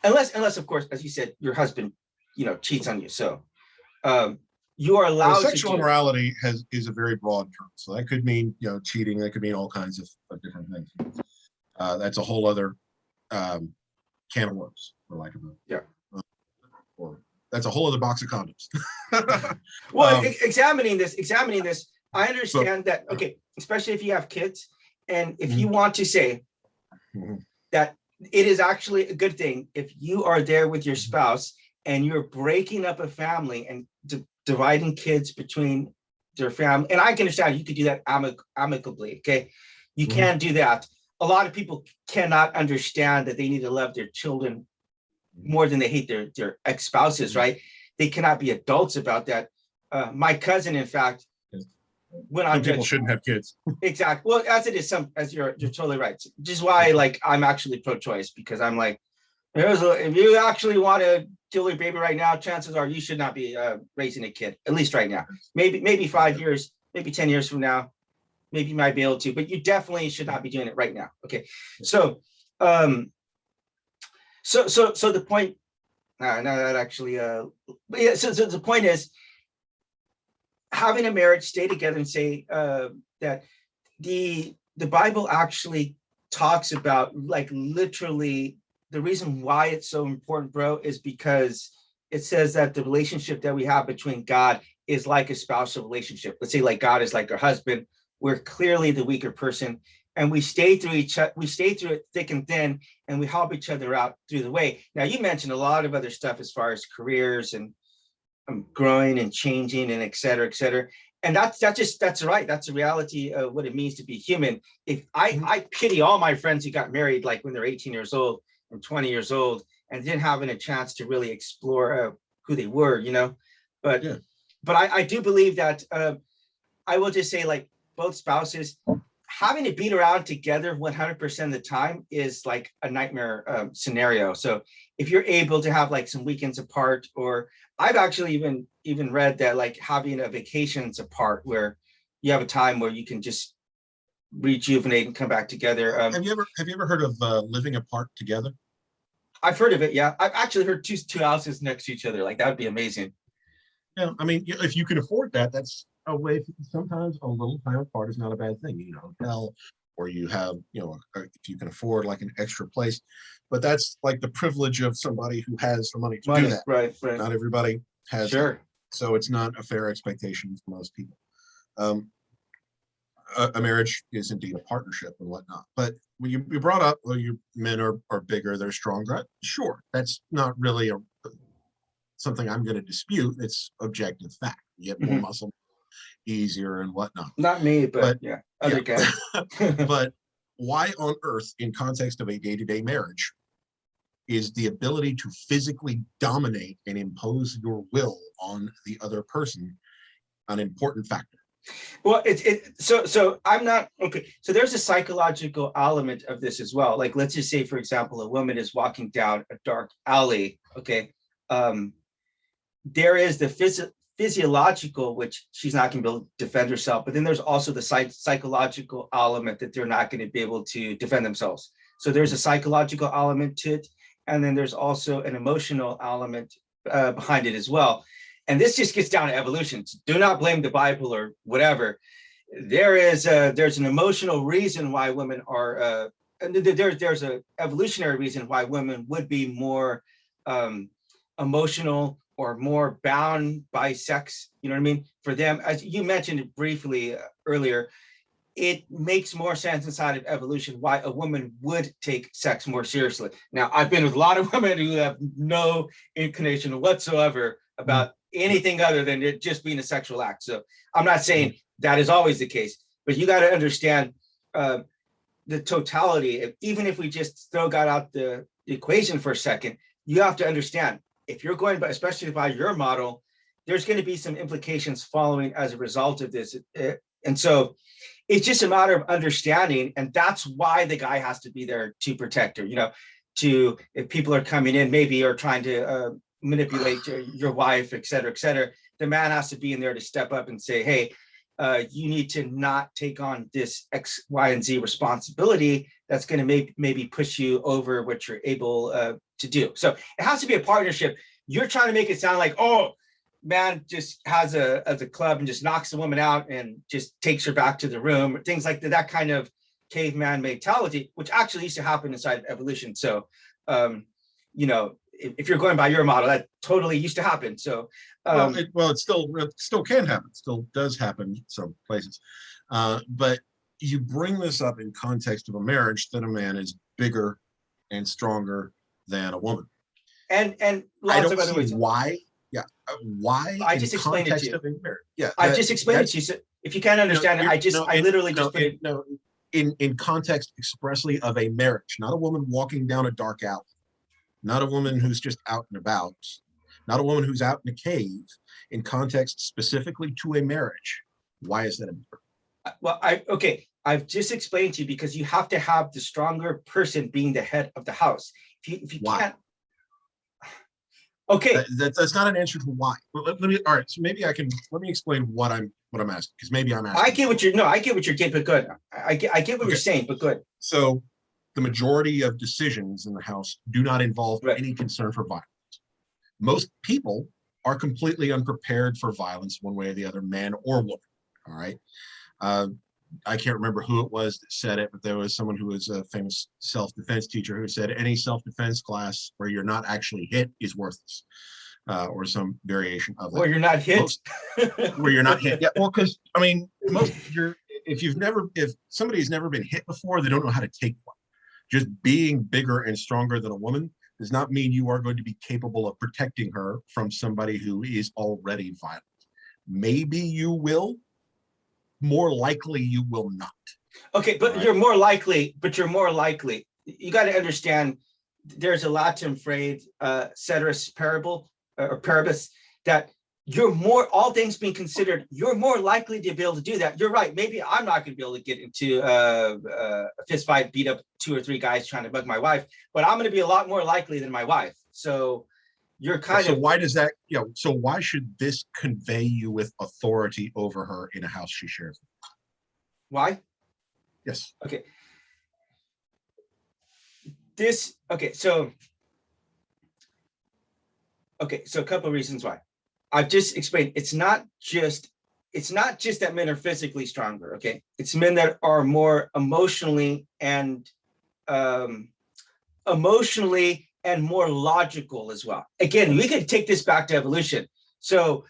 unless of course, as you said, your husband, cheats on you. So you are allowed. Sexual immorality is a very broad term. So that could mean cheating. That could mean all kinds of different things. That's a whole other can of worms, for lack of a or that's a whole other box of condoms. Well, examining this, I understand that, okay, especially if you have kids, and if you want to say that it is actually a good thing if you are there with your spouse and you're breaking up a family and dividing kids between their family, and I can understand you could do that amicably, okay? You can do that. A lot of people cannot understand that they need to love their children more than they hate their ex-spouses, right? They cannot be adults about that. My cousin, in fact, went on. People shouldn't have kids. Exactly. Well, as it is, as you're totally right. Which is why, like, I'm actually pro-choice, because I'm like, if you actually want to kill your baby right now, chances are you should not be raising a kid, at least right now. Maybe 5 years, maybe 10 years from now, maybe you might be able to, but you definitely should not be doing it right now. Okay, so. So the point, no, that actually, but yeah, so the point is having a marriage, stay together, and say that the Bible actually talks about, like, literally the reason why it's so important, bro, is because it says that the relationship that we have between God is like a spousal relationship. Let's say like God is like our husband. We're clearly the weaker person. And we stay through it thick and thin, and we help each other out through the way. Now, you mentioned a lot of other stuff as far as careers and growing and changing and et cetera, et cetera. And that's right. That's the reality of what it means to be human. If I pity all my friends who got married like when they're 18 years old and 20 years old and didn't have a chance to really explore who they were, But I do believe that I will just say, like, both spouses having to beat around together 100% of the time is like a nightmare scenario. So if you're able to have like some weekends apart, or I've actually even read that like having a vacations apart where you have a time where you can just rejuvenate and come back together. Have you ever heard of living apart together? I've heard of it. Yeah, I've actually heard two houses next to each other. Like that would be amazing. Yeah, I mean, if you can afford that, that's a way. Sometimes a little time apart is not a bad thing. You know, hotel, or you have, if you can afford like an extra place, but that's like the privilege of somebody who has the money to do that. Right. Not everybody has. Sure. That. So it's not a fair expectation for most people. A marriage is indeed a partnership and whatnot. But when you brought up, well, your men are bigger, they're stronger. Sure, that's not really something I'm going to dispute. It's objective fact. You get more muscle, easier and whatnot. Not me, but yeah, other guys. But why on earth, in context of a day-to-day marriage, is the ability to physically dominate and impose your will on the other person an important factor? Well, so I'm not okay. So there's a psychological element of this as well. Like, let's just say, for example, a woman is walking down a dark alley. Okay, there is the physiological, which she's not going to be able to defend herself, but then there's also the psychological element that they're not going to be able to defend themselves. So there's a psychological element to it, and then there's also an emotional element behind it as well. And this just gets down to evolution. Do not blame the Bible or whatever. There's an emotional reason why women are, and there's a evolutionary reason why women would be more emotional or more bound by sex. You know what I mean? For them, as you mentioned briefly earlier, it makes more sense inside of evolution why a woman would take sex more seriously. Now, I've been with a lot of women who have no inclination whatsoever about anything other than it just being a sexual act. So I'm not saying that is always the case, but you got to understand the totality. Even if we just throw God out the equation for a second, you have to understand, if you're going by, especially by your model, there's going to be some implications following as a result of this. And so it's just a matter of understanding. And that's why the guy has to be there to protect her, if people are coming in, maybe, or trying to manipulate your wife, et cetera, the man has to be in there to step up and say, hey, you need to not take on this X, Y, and Z responsibility that's going to maybe push you over what you're able to do. So it has to be a partnership. You're trying to make it sound like, oh, man just has a club and just knocks the woman out and just takes her back to the room, things like that kind of caveman mentality, which actually used to happen inside evolution. So, if you're going by your model, that totally used to happen. So, it still can happen. Still does happen in some places. But you bring this up in context of a marriage that a man is bigger and stronger than a woman. And I don't see why. Yeah, why? I just explained it to you. Yeah, I just explained it to you. So if you can't understand it, in context expressly of a marriage, not a woman walking down a dark alley. Not a woman who's just out and about, not a woman who's out in a cave, in context specifically to a marriage. Why is that important? Well, I've just explained to you, because you have to have the stronger person being the head of the house. If you why? Can't. Okay. That's not an answer to why. Let me explain what I'm asking, because maybe I'm asking. I get what you're getting, but good. I get what you're saying, but good. So the majority of decisions in the house do not involve any concern for violence. Most people are completely unprepared for violence one way or the other, man or woman. All right. I can't remember who it was that said it, but there was someone who was a famous self-defense teacher who said any self-defense class where you're not actually hit is worthless, or some variation of that. Where you're not hit. Where you're not hit. Yeah. Well, because if somebody's never been hit before, they don't know how to take one. Just being bigger and stronger than a woman does not mean you are going to be capable of protecting her from somebody who is already violent. Maybe you will. More likely, you will not. Okay, but you're more likely. You got to understand, there's a Latin phrase, ceteris paribus, or paribus, that you're more, all things being considered, you're more likely to be able to do that. You're right. Maybe I'm not going to be able to get into a fist fight, beat up 2 or 3 guys trying to bug my wife, but I'm going to be a lot more likely than my wife. So you're why does that, so why should this convey you with authority over her in a house she shares? Why? Yes. Okay. So a couple of reasons why. I've just explained it's not just that men are physically stronger, okay? It's men that are more emotionally and more logical as well. Again, we could take this back to evolution. So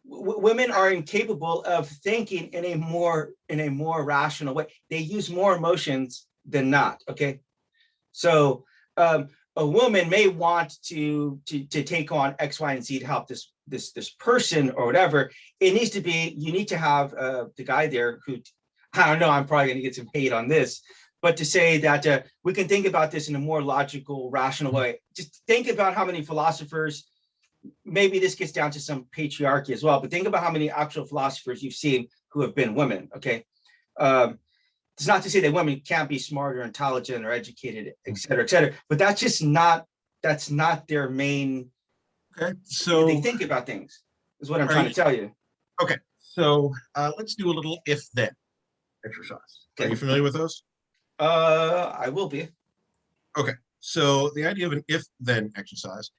women are incapable of thinking in a more rational way. They use more emotions than not, okay? So a woman may want to take on X, Y, and Z to help this person or whatever. It needs to be, you need to have the guy there who, I don't know, I'm probably going to get some hate on this, but to say that we can think about this in a more logical, rational way. Just think about how many philosophers, maybe this gets down to some patriarchy as well, but think about how many actual philosophers you've seen who have been women, okay? It's not to say that women can't be smart or intelligent or educated, et cetera, but that's not their main. Okay, so they think about things, is what I'm trying to tell you. Okay, so let's do a little if-then exercise. Okay. Are you familiar with those? I will be. Okay, so the idea of an if-then exercise,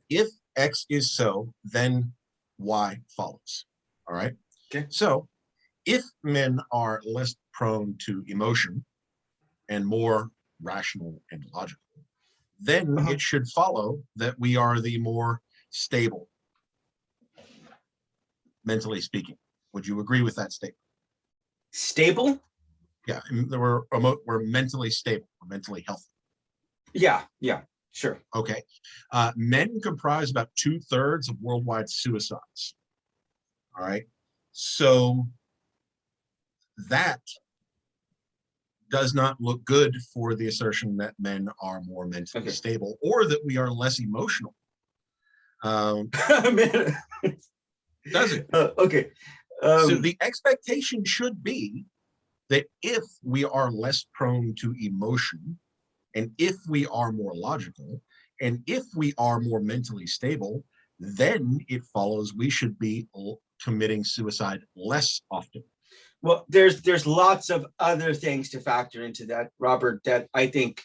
if X is so, then Y follows. All right. Okay. So if men are less prone to emotion and more rational and logical, then it should follow that we are the more stable, mentally speaking. Would you agree with that statement? Stable? Yeah, we're mentally stable, we're mentally healthy. Yeah, sure. Okay. Men comprise about 2/3 of worldwide suicides. All right. So that does not look good for the assertion that men are more mentally stable or that we are less emotional. Does it? Okay. So the expectation should be that if we are less prone to emotion, and if we are more logical, and if we are more mentally stable, then it follows we should be committing suicide less often. Well, there's lots of other things to factor into that, Robert, that I think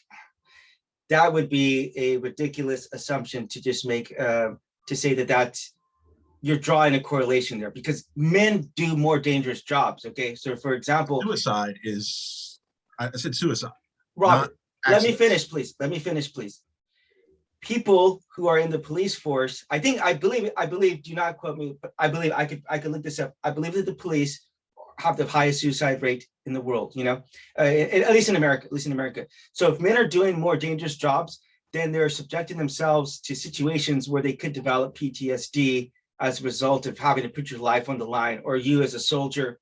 that would be a ridiculous assumption to just make, to say that you're drawing a correlation there, because men do more dangerous jobs, okay? So for example, suicide is, I said suicide. Robert, let me finish, please. People who are in the police force, I believe, do not quote me, but I believe I could look this up. I believe that the police have the highest suicide rate in the world, at least in America. So if men are doing more dangerous jobs, then they're subjecting themselves to situations where they could develop PTSD as a result of having to put your life on the line, or you as a soldier.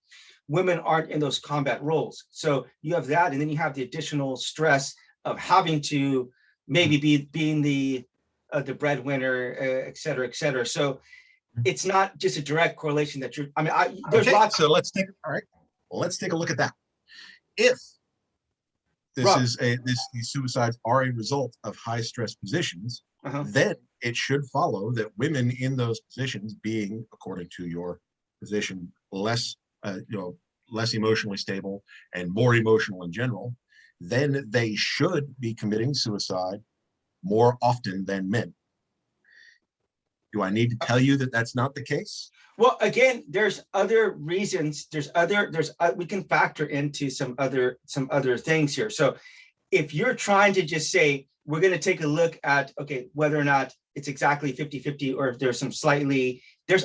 Women aren't in those combat roles. So you have that, and then you have the additional stress of having to maybe being the breadwinner, et cetera. So it's not just a direct correlation that you're, there's lots. So let's take a look at that. If these suicides are a result of high stress positions, then it should follow that women in those positions, being, according to your position, less emotionally stable and more emotional in general, then they should be committing suicide more often than men. Do I need to tell you that that's not the case? Well, again, there's other reasons. We can factor into some other things here. So if you're trying to just say, we're going to take a look at, whether or not it's exactly 50-50, or if there's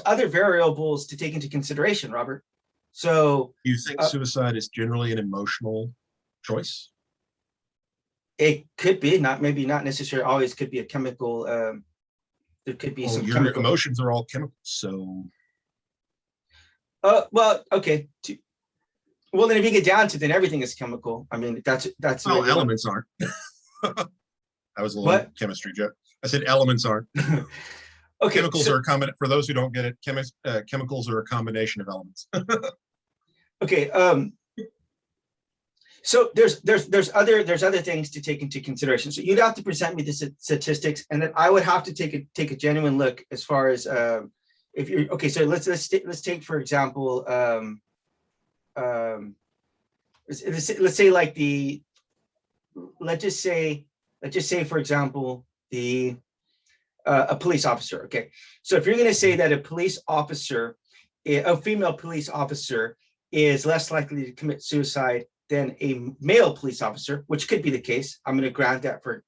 other variables to take into consideration, Robert. So you think suicide is generally an emotional choice? It could be, maybe not necessarily always, could be a chemical. There could be some chemical. Emotions are all chemicals, so. Well, okay. Well, then if you get down to it, then everything is chemical. That's. Well, elements aren't. That was a little chemistry joke. I said elements aren't. Okay. Chemicals are a combination. For those who don't get it, chemicals are a combination of elements. Okay. So there's other things to take into consideration. So you'd have to present me the statistics, and then I would have to take a genuine look as far as if you're okay. So let's take for example let's say like let's just say for example a police officer. Okay, so if you're going to say that a female police officer is less likely to commit suicide than a male police officer, which could be the case, I'm going to grant that for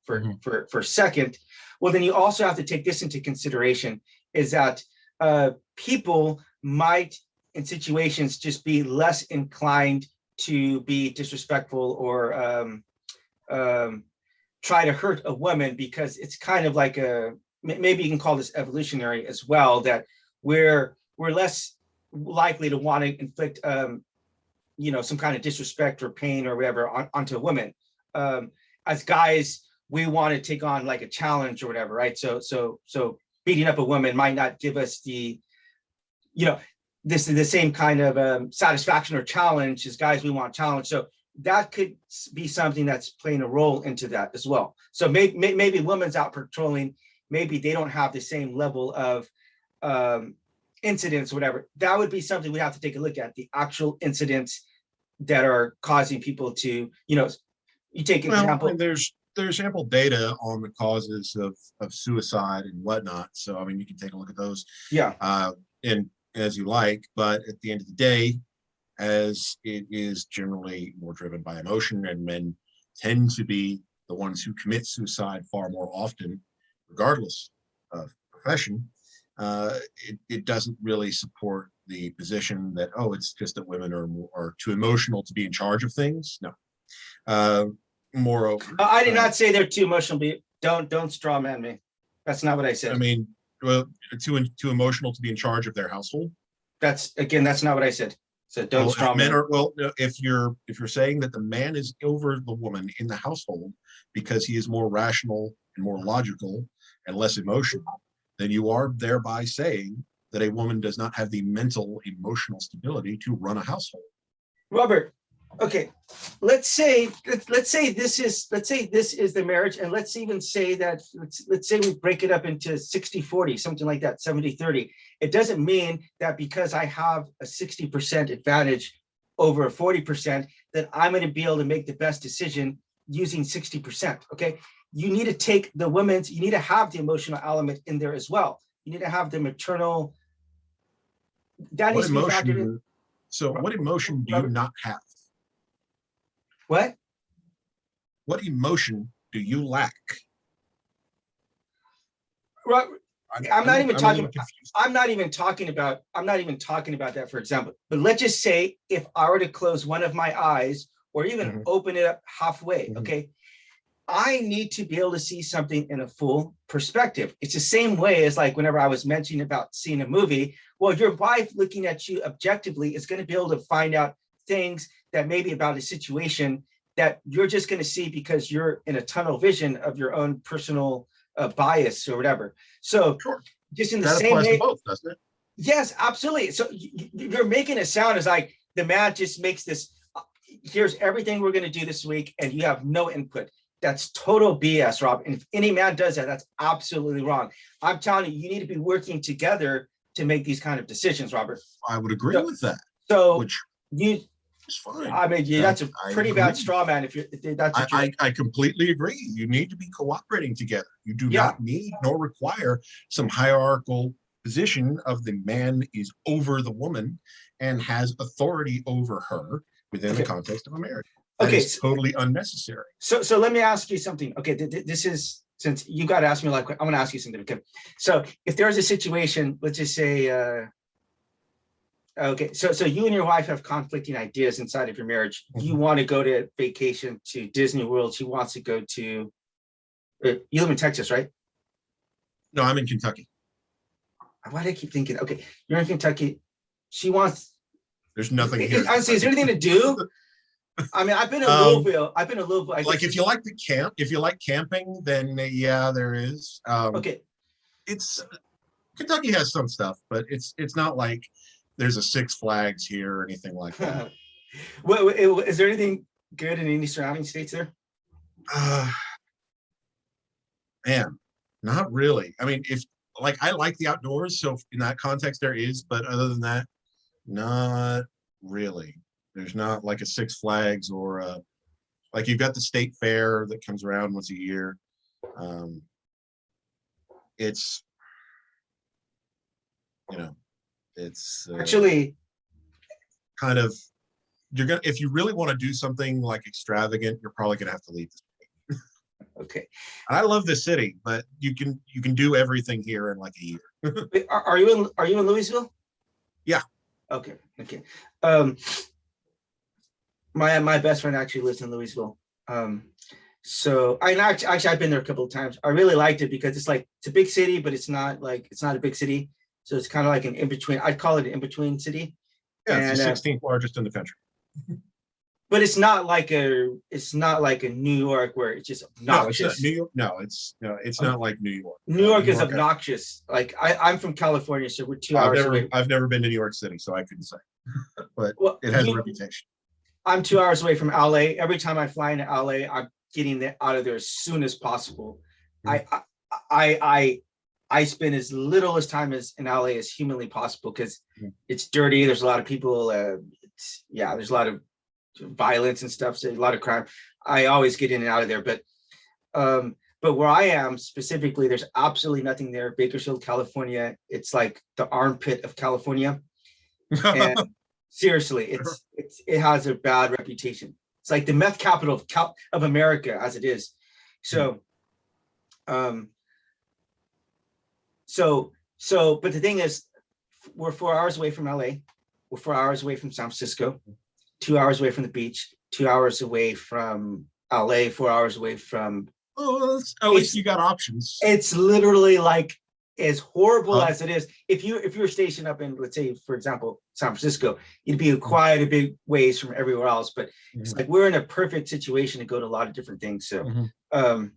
a second. Well, then you also have to take this into consideration, is that people might in situations just be less inclined to be disrespectful or try to hurt a woman, because it's kind of like maybe you can call this evolutionary as well, that we're less likely to want to inflict some kind of disrespect or pain or whatever onto a woman. As guys, we want to take on like a challenge or whatever, right? So beating up a woman might not give us this is the same kind of satisfaction or challenge. As guys, we want challenge. So that could be something that's playing a role into that as well. So maybe women's out patrolling, maybe they don't have the same level of incidents or whatever. That would be something we have to take a look at, the actual incidents that are causing people to, you take example. And there's ample data on the causes of suicide and whatnot. So, I mean, you can take a look at those. Yeah. And as you like, but at the end of the day, as it is generally more driven by emotion, and men tend to be the ones who commit suicide far more often, regardless of profession, it doesn't really support the position that, it's just that women are too emotional to be in charge of things. No. Moreover, I did not say they're too emotional. Don't straw man me. That's not what I said. I mean, well, too emotional to be in charge of their household. That's not what I said. So don't straw man. If you're saying that the man is over the woman in the household because he is more rational and more logical and less emotional, then you are thereby saying that a woman does not have the mental, emotional stability to run a household. Robert, okay, let's say this is the marriage, and let's even say that let's say we break it up into 60-40, something like that, 70-30. It doesn't mean that because I have a 60% advantage over a 40%, that I'm going to be able to make the best decision using 60%. Okay, you need to take you need to have the emotional element in there as well. You need to have the maternal. That needs to be factored in. So what emotion do you not have? What? What emotion do you lack? I'm not even talking about that, for example. But let's just say if I were to close one of my eyes or even open it up halfway, okay, I need to be able to see something in a full perspective. It's the same way as like whenever I was mentioning about seeing a movie. Well, your wife looking at you objectively is going to be able to find out things that maybe about a situation that you're just going to see because you're in a tunnel vision of your own personal bias or whatever. So just in the same way, both, doesn't it? Yes, absolutely. So you're making it sound as like the man just makes this, here's everything we're going to do this week, and you have no input. That's total BS, Rob. And if any man does that, that's absolutely wrong. I'm telling you, you need to be working together to make these kind of decisions, Robert. I would agree with that. So it's fine. I mean, that's a pretty bad straw man. If that's what I completely agree. You need to be cooperating together. You do not need nor require some hierarchical position of the man is over the woman and has authority over her within the context of a marriage. That is totally unnecessary. So let me ask you something. Okay, this is, since you got to ask me, like, I'm going to ask you something. Okay, so if there's a situation, let's just say, okay, so you and your wife have conflicting ideas inside of your marriage. You want to go to vacation to Disney World. She wants to go to, you live in Texas, right? No, I'm in Kentucky. Why do I keep thinking, okay, you're in Kentucky. She wants. There's nothing here. Honestly, is there anything to do? I mean, I've been in Louisville. Like if you like if you like camping, then yeah, there is. Okay. Kentucky has some stuff, but it's not like there's a Six Flags here or anything like that. Well, is there anything good in any surrounding states there? Man, not really. I mean, I like the outdoors, so in that context there is, but other than that, not really. There's not like a Six Flags or like you've got the state fair that comes around once a year. It's, you know, it's Actually, kind of, if you really want to do something like extravagant, you're probably gonna have to leave this. okay. I love this city, but you can do everything here in like a year. Wait, are you in Louisville? Yeah. Okay. My best friend actually lives in Louisville. So actually I've been there a couple of times. I really liked it because it's a big city, but it's not a big city. So it's kind of like an in-between. I'd call it an in-between city. Yeah, it's the 16th largest in the country. But it's not like a New York where it's just obnoxious. No, it's not New York. No, it's not like New York. New York is obnoxious. Like I'm from California, so we're 2 hours away. I've never been to New York City, so I couldn't say. But it has a reputation. I'm 2 hours away from LA. Every time I fly into LA, I'm getting out of there as soon as possible. Mm-hmm. I spend as little as time as in LA as humanly possible because it's dirty. There's a lot of people. There's a lot of violence and stuff. So a lot of crime. I always get in and out of there. But where I am specifically, there's absolutely nothing there. Bakersfield, California. It's like the armpit of California. And seriously, it has a bad reputation. It's like the meth capital of America as it is. So, but the thing is, we're 4 hours away from LA. We're 4 hours away from San Francisco, 2 hours away from the beach, 2 hours away from LA, 4 hours away from. Oh, at least you got options. It's literally like as horrible as it is. If you were stationed up in, let's say, for example, San Francisco, you'd be quite a big ways from everywhere else. But it's like we're in a perfect situation to go to a lot of different things. So, but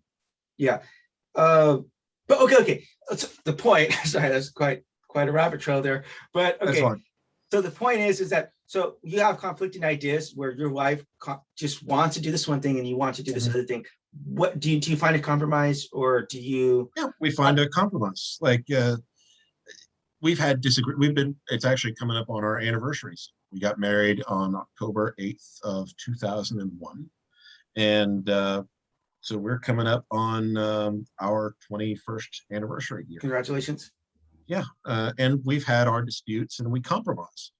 okay. That's the point. Sorry, that's quite a rabbit trail there. But okay. So the point is that so you have conflicting ideas where your wife just wants to do this one thing and you want to do this other thing. What do you find a compromise, or do you? Yeah, we find a compromise. Like we've had it's actually coming up on our anniversaries. We got married on October 8th of 2001. And so we're coming up on our 21st anniversary year. Congratulations. Yeah, and we've had our disputes and we compromise.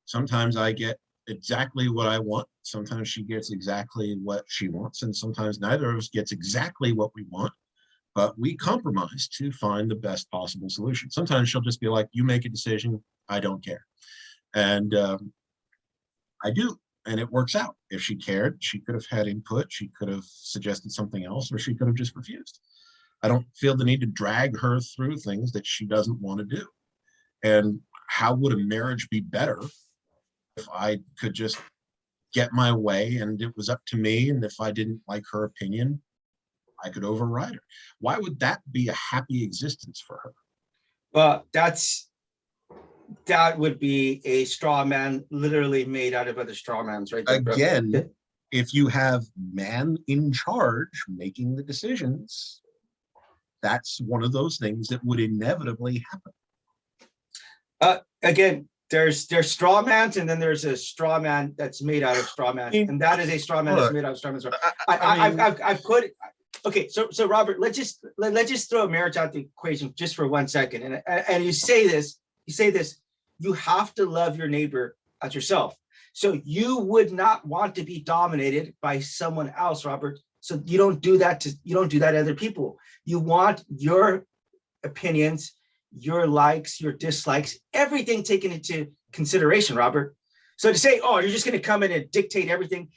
Sometimes I get exactly what I want. Sometimes she gets exactly what she wants. And sometimes neither of us gets exactly what we want, but we compromise to find the best possible solution. Sometimes she'll just be like, you make a decision, I don't care. And I do, and it works out. If she cared, she could have had input, she could have suggested something else, or she could have just refused. I don't feel the need to drag her through things that she doesn't want to do. And how would a marriage be better if I could just get my way and it was up to me, and if I didn't like her opinion, I could override her? Why would that be a happy existence for her? Well, that would be a straw man literally made out of other straw mans, right there, again, bro. If you have man in charge making the decisions, that's one of those things that would inevitably happen. Again, there's straw mans, and then there's a straw man that's made out of straw man, and that is a straw man that's made out of straw man. I've put. Okay, so Robert, let's just throw marriage out the equation just for 1 second, and you say this, you have to love your neighbor as yourself. So you would not want to be dominated by someone else, Robert. So you don't do that to other people. You want your opinions, your likes, your dislikes, everything taken into consideration, Robert. So to say, oh, you're just going to come in and dictate everything,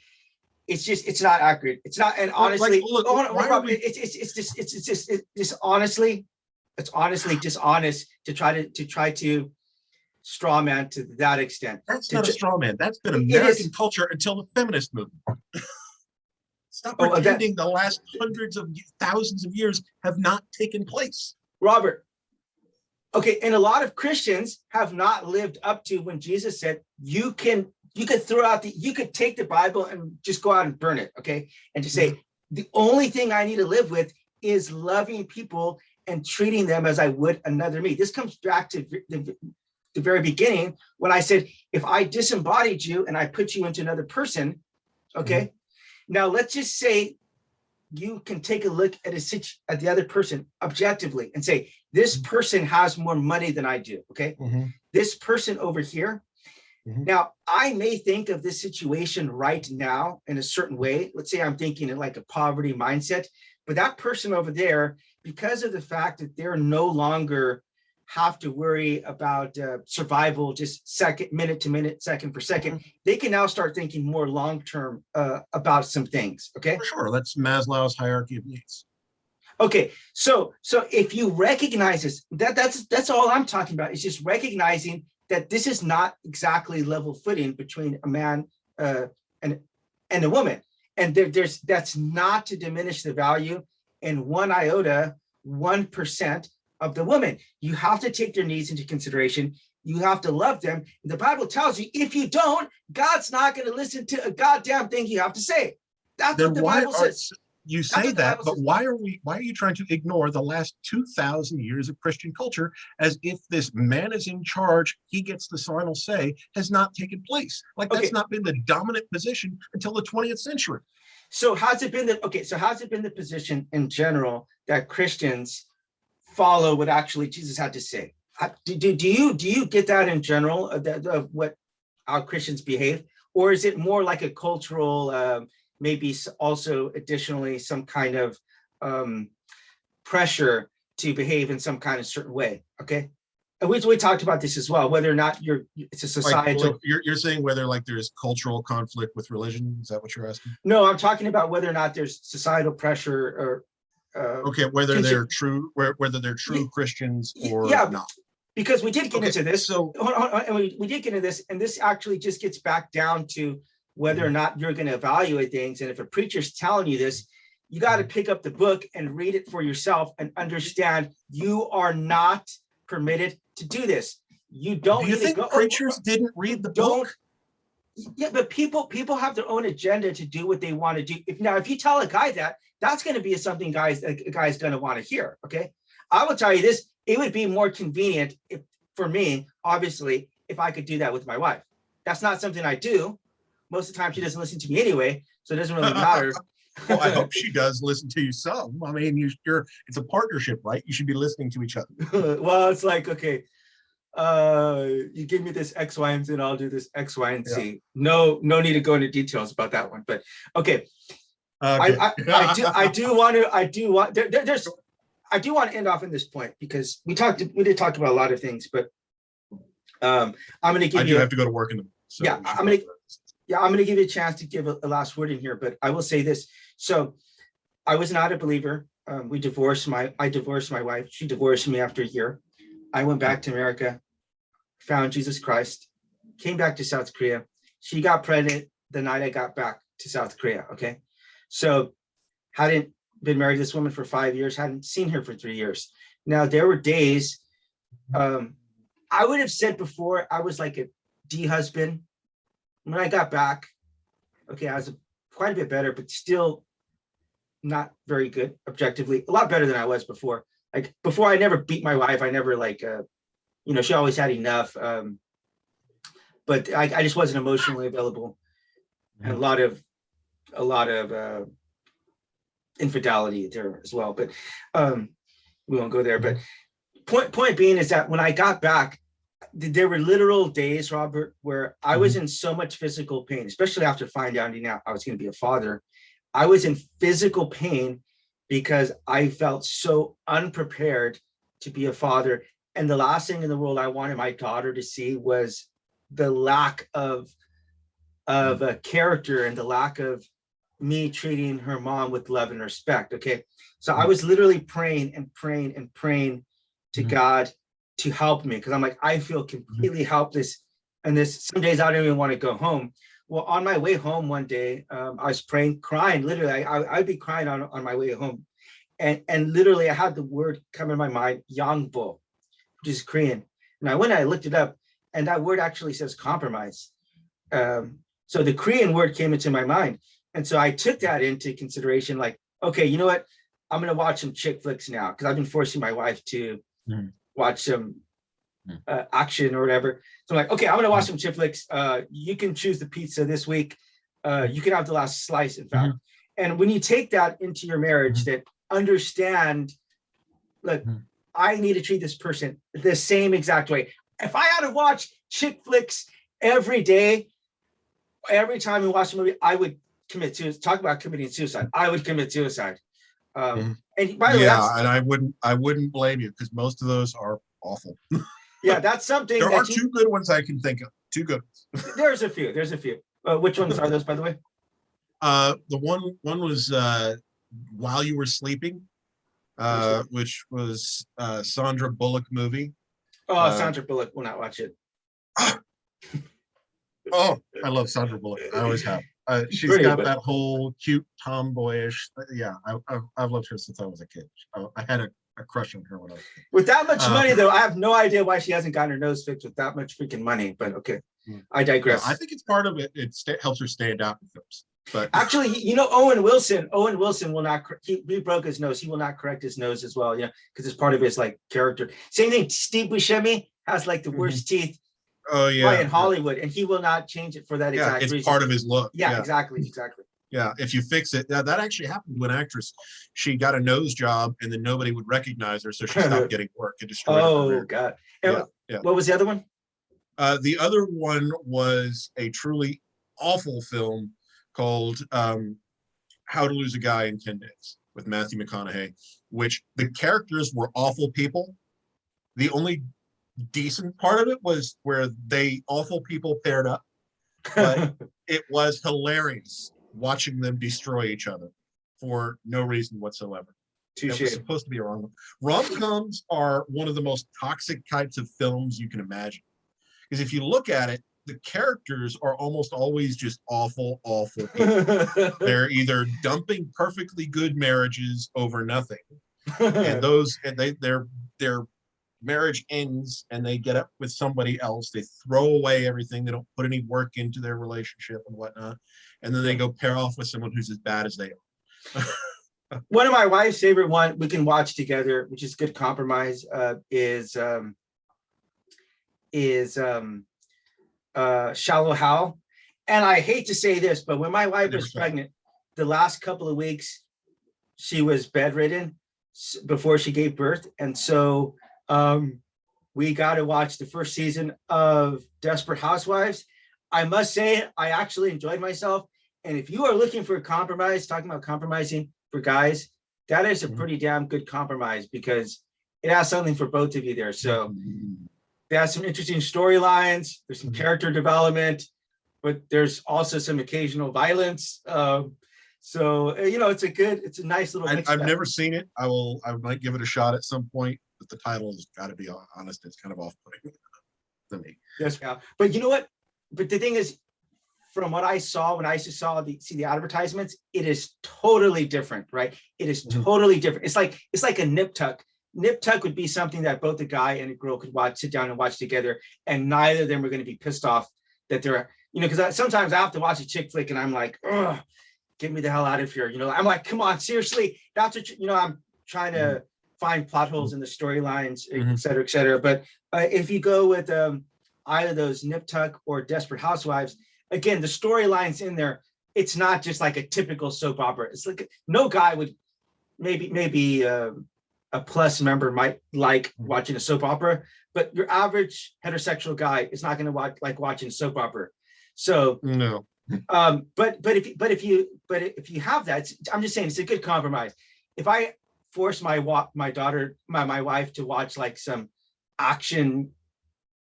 it's not accurate. It's not, and honestly, it's honestly dishonest to try to straw man to that extent. That's not a straw man. That's been American culture until the feminist movement. Stop pretending the last hundreds of thousands of years have not taken place. Robert, okay, and a lot of Christians have not lived up to when Jesus said, you could take the Bible and just go out and burn it, okay? And to say, the only thing I need to live with is loving people and treating them as I would another me. This comes back to the very beginning when I said, if I disembodied you and I put you into another person, okay, now let's just say you can take a look at at the other person objectively and say, this person has more money than I do, okay? This person over here, now I may think of this situation right now in a certain way. Let's say I'm thinking in like a poverty mindset, but that person over there, because of the fact that they're no longer have to worry about survival, just minute to minute, second for second, they can now start thinking more long-term about some things, okay? For sure, that's Maslow's hierarchy of needs. Okay, so if you recognize this, that's all I'm talking about, is just recognizing that this is not exactly level footing between a man and a woman. And that's not to diminish the value in one iota, 1% of the woman. You have to take their needs into consideration. You have to love them. The Bible tells you, if you don't, God's not going to listen to a goddamn thing you have to say. That's what the Bible says. You say that, but why are you trying to ignore the last 2,000 years of Christian culture as if this man is in charge, he gets the final say, has not taken place? Like, that's not been the dominant position until the 20th century. So has it been the position in general that Christians follow what actually Jesus had to say? Do you get that in general of how Christians behave, or is it more like a cultural, maybe also additionally some kind of pressure to behave in some kind of certain way? Okay, and we talked about this as well, whether or not it's a societal. Like, you're saying whether like there's cultural conflict with religion. Is that what you're asking? No, I'm talking about whether or not there's societal pressure or. Okay, whether they're true Christians or not. Because we did get into this. So we did get into this, and this actually just gets back down to whether or not you're going to evaluate things. And if a preacher's telling you this, you got to pick up the book and read it for yourself and understand you are not permitted to do this. You don't. Do you think preachers didn't read the book? Yeah, but people have their own agenda to do what they want to do. If you tell a guy that's going to be something a guy's going to want to hear. Okay, I will tell you this: it would be more convenient for me, obviously, if I could do that with my wife. That's not something I do. Most of the time, she doesn't listen to me anyway, so it doesn't really matter. Well, I hope she does listen to you some. I mean, it's a partnership, right? You should be listening to each other. Well, it's like, okay, you give me this X, Y, and Z, and I'll do this X, Y, and Z. No need to go into details about that one. But okay. I do want to end off in this point because we did talk about a lot of things, but I'm going to give you. I do have to go to work in the morning. So yeah, I'm going to give you a chance to give a last word in here, but I will say this. So I was not a believer. I divorced my wife. She divorced me after a year. I went back to America, found Jesus Christ, came back to South Korea. She got pregnant the night I got back to South Korea. Okay. So hadn't been married to this woman for 5 years, hadn't seen her for 3 years. Now, there were days, I would have said before, I was like a D husband. When I got back, okay, I was quite a bit better, but still not very good objectively, a lot better than I was before. Like before, I never beat my wife. I never she always had enough. But I just wasn't emotionally available. And a lot of infidelity there as well, but we won't go there. But point being is that when I got back, there were literal days, Robert, where I was in so much physical pain, especially after finding out I was going to be a father. I was in physical pain because I felt so unprepared to be a father. And the last thing in the world I wanted my daughter to see was the lack of a character and the lack of me treating her mom with love and respect. Okay. So I was literally praying to God to help me, because I'm like, I feel completely helpless. And some days I don't even want to go home. Well, on my way home one day, I was praying, crying, literally. I'd be crying on my way home. And literally I had the word come in my mind, Yangbo, which is Korean. And I looked it up, and that word actually says compromise. So the Korean word came into my mind. And so I took that into consideration, like, okay, you know what? I'm going to watch some chick flicks now, because I've been forcing my wife to watch some action or whatever. So I'm like, okay, I'm gonna watch some chick flicks. You can choose the pizza this week. You can have the last slice, in fact. And when you take that into your marriage, that understand, look, I need to treat this person the same exact way. If I had to watch chick flicks every day, every time we watch a movie, I would commit suicide. Talk about committing suicide. I would commit suicide. And by the way, and I wouldn't blame you, because most of those are awful. Yeah, that's something. There are two good ones I can think of. Two good ones. There's a few. Which ones are those, by the way? The one was While You Were Sleeping, which was Sandra Bullock movie. Oh, Sandra Bullock. Will not watch it. Oh, I love Sandra Bullock. I always have. She's Pretty, got but that whole cute tomboyish. Yeah, I've loved her since I was a kid. I had a crush on her when I was a kid. with that much money, though, I have no idea why she hasn't gotten her nose fixed with that much freaking money. But okay, I digress. I think it's part of it. It helps her stand out in films. But actually, you know, Owen Wilson will not. He broke his nose. He will not correct his nose as well. Yeah, because it's part of his like character. Same thing. Steve Buscemi has like the worst teeth. Oh yeah, in Hollywood, and he will not change it for that exact reason. It's part of his look. Yeah, exactly. Yeah, if you fix it, that actually happened to an actress. She got a nose job, and then nobody would recognize her, so she stopped getting work. It destroyed her career. God! Yeah. What was the other one? The other one was a truly awful film called How to Lose a Guy in 10 Days with Matthew McConaughey, which the characters were awful people. The only decent part of it was where awful people paired up, but it was hilarious watching them destroy each other for no reason whatsoever. It was supposed to be a rom-coms are one of the most toxic types of films you can imagine, because if you look at it, the characters are almost always just awful people. They're either dumping perfectly good marriages over nothing, and their marriage ends and they get up with somebody else. They throw away everything. They don't put any work into their relationship and whatnot, and then they go pair off with someone who's as bad as they are. One of my wife's favorite one we can watch together, which is good compromise, is Shallow Hal. And I hate to say this, but when my wife was pregnant, the last couple of weeks she was bedridden before she gave birth, and so we got to watch the first season of Desperate Housewives. I must say, I actually enjoyed myself. And if you are looking for a compromise, talking about compromising for guys, that is a pretty damn good compromise, because it has something for both of you there. So they have some interesting storylines. There's some character development, but there's also some occasional violence. So, you know, it's a nice little mix. I've never seen it. I might give it a shot at some point, but the title has got to be honest. It's kind of off-putting to me. Yes, yeah. But you know what? But the thing is, from what I saw when I used to see the advertisements, it is totally different, right? It is totally different. It's like a nip tuck. Nip tuck would be something that both a guy and a girl could sit down and watch together, and neither of them are going to be pissed off that they're, you know, because sometimes I have to watch a chick flick and I'm like, oh, get me the hell out of here. You know, I'm like, come on, seriously. That's what, you know, I'm trying to find plot holes in the storylines, et cetera, et cetera. But if you go with either those Nip Tuck or Desperate Housewives, again, the storylines in there, it's not just like a typical soap opera. It's like no guy would, maybe a plus member might like watching a soap opera, but your average heterosexual guy is not going to like watching a soap opera. So no. But if you have that, I'm just saying it's a good compromise. If I force my wife to watch like some action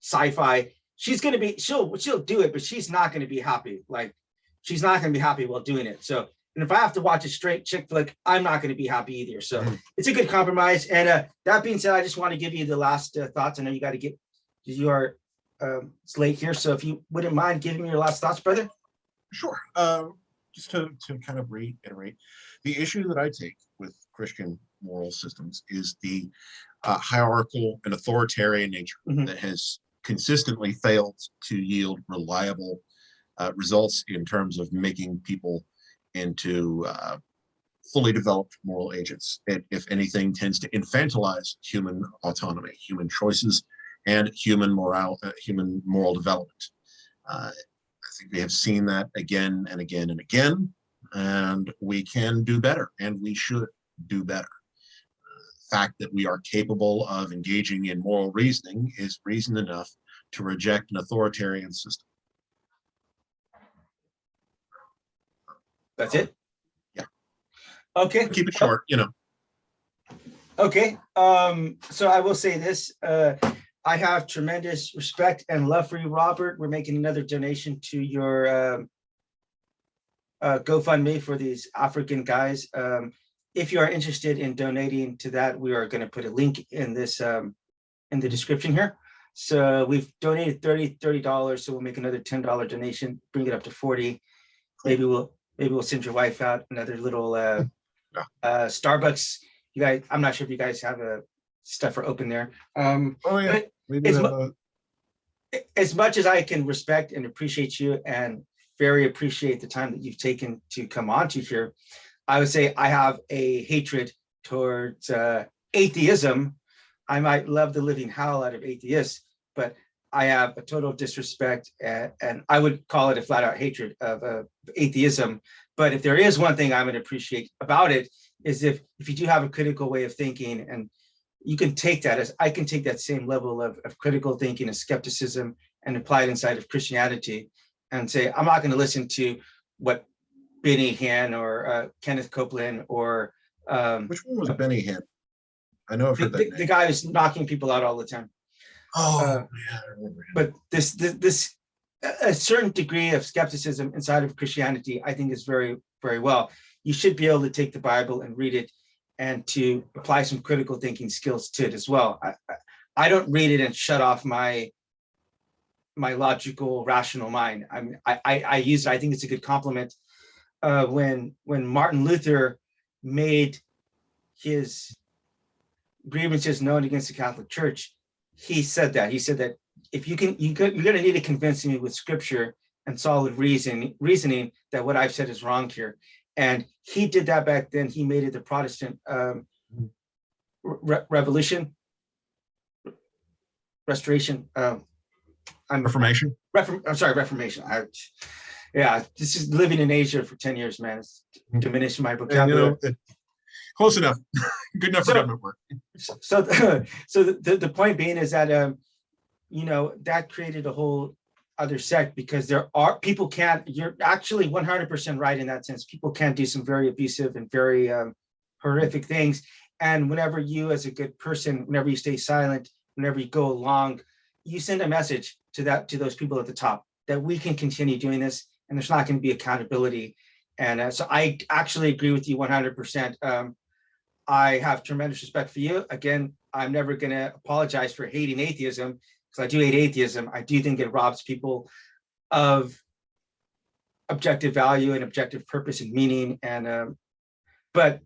sci-fi, she'll do it, but she's not going to be happy. Like, she's not going to be happy while doing it. So, and if I have to watch a straight chick flick, I'm not going to be happy either. So it's a good compromise. And that being said, I just want to give you the last thoughts. I know you are it's late here, so if you wouldn't mind giving me your last thoughts, brother. Sure. Just to kind of reiterate, the issue that I take with Christian moral systems is the hierarchical and authoritarian nature that has consistently failed to yield reliable results in terms of making people into fully developed moral agents. It, if anything, tends to infantilize human autonomy, human choices, and human moral development. I think we have seen that again and again and again, and we can do better, and we should do better. The fact that we are capable of engaging in moral reasoning is reason enough to reject an authoritarian system. That's it? Yeah. Okay. Keep it short, Okay. So I will say this. I have tremendous respect and love for you, Robert. We're making another donation to your GoFundMe for these African guys. If you are interested in donating to that, we are going to put a link in this in the description here. So we've donated $30, so we'll make another $10 donation, bring it up to 40. Maybe we'll send your wife out another little Starbucks. You guys, I'm not sure if you guys have a stuff open there. As much as I can respect and appreciate you and very appreciate the time that you've taken to come on to here, I would say I have a hatred towards atheism. I might love the living hell out of atheists, but I have a total disrespect and I would call it a flat out hatred of atheism. But if there is one thing I'm going to appreciate about it is if you do have a critical way of thinking, and you can take that as I can take that same level of critical thinking and skepticism and apply it inside of Christianity and say, I'm not going to listen to what Benny Hinn or Kenneth Copeland or which one was Benny Hinn? I know I've heard that the guy who's knocking people out all the time. Oh, yeah, I remember him. But this a certain degree of skepticism inside of Christianity, I think, is very, very well. You should be able to take the Bible and read it and to apply some critical thinking skills to it as well. I don't read it and shut off my logical, rational mind. I mean, I use it. I think it's a good compliment. When Martin Luther made his grievances known against the Catholic Church, he said that if you're going to need to convince me with scripture and solid reasoning that what I've said is wrong here. And he did that back then. He made it the Protestant Reformation. Reformation. Yeah, this is living in Asia for 10 years, man. It's diminishing my vocabulary. Close enough. Good enough for government work. So the point being is that that created a whole other sect, because there are people you're actually 100% right in that sense. People can do some very abusive and very horrific things. And whenever you, as a good person, whenever you stay silent, whenever you go along, you send a message to those people at the top that we can continue doing this, and there's not going to be accountability. And so I actually agree with you 100%. I have tremendous respect for you. Again, I'm never going to apologize for hating atheism, because I do hate atheism. I do think it robs people of objective value and objective purpose and meaning. And but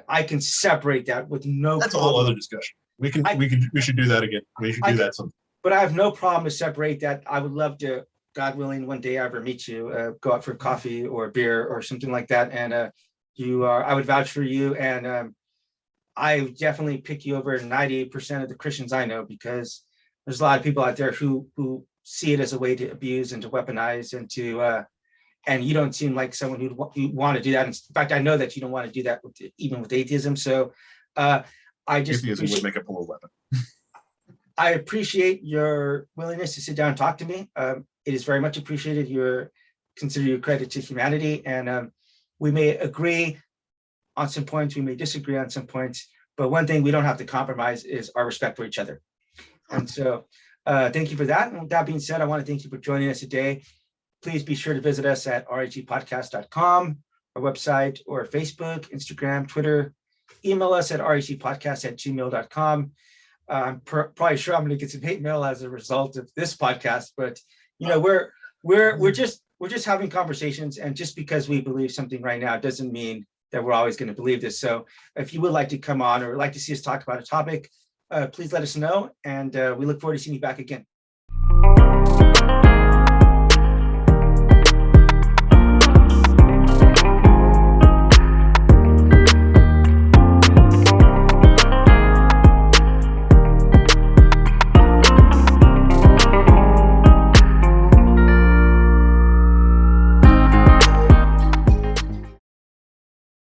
I can separate that with no. That's problem. A whole other discussion. We should do that again. We should do that sometime. But I have no problem to separate that. I would love to, God willing, one day I ever meet you, go out for coffee or beer or something like that. And I would vouch for you. And I would definitely pick you over 98% of the Christians I know, because there's a lot of people out there who see it as a way to abuse and to weaponize and to, and you don't seem like someone who'd want to do that. In fact, I know that you don't want to do that even with atheism. So atheism would make a poor weapon. I appreciate your willingness to sit down and talk to me. It is very much appreciated. Consider your credit to humanity. And we may agree on some points, we may disagree on some points, but one thing we don't have to compromise is our respect for each other. And so thank you for that. And with that being said, I want to thank you for joining us today. Please be sure to visit us at rhepodcast.com, our website, or Facebook, Instagram, Twitter. Email us at rhepodcast@gmail.com. I'm probably sure I'm going to get some hate mail as a result of this podcast, but we're just having conversations, and just because we believe something right now doesn't mean that we're always going to believe this. So if you would like to come on or like to see us talk about a topic, please let us know, and we look forward to seeing you back again.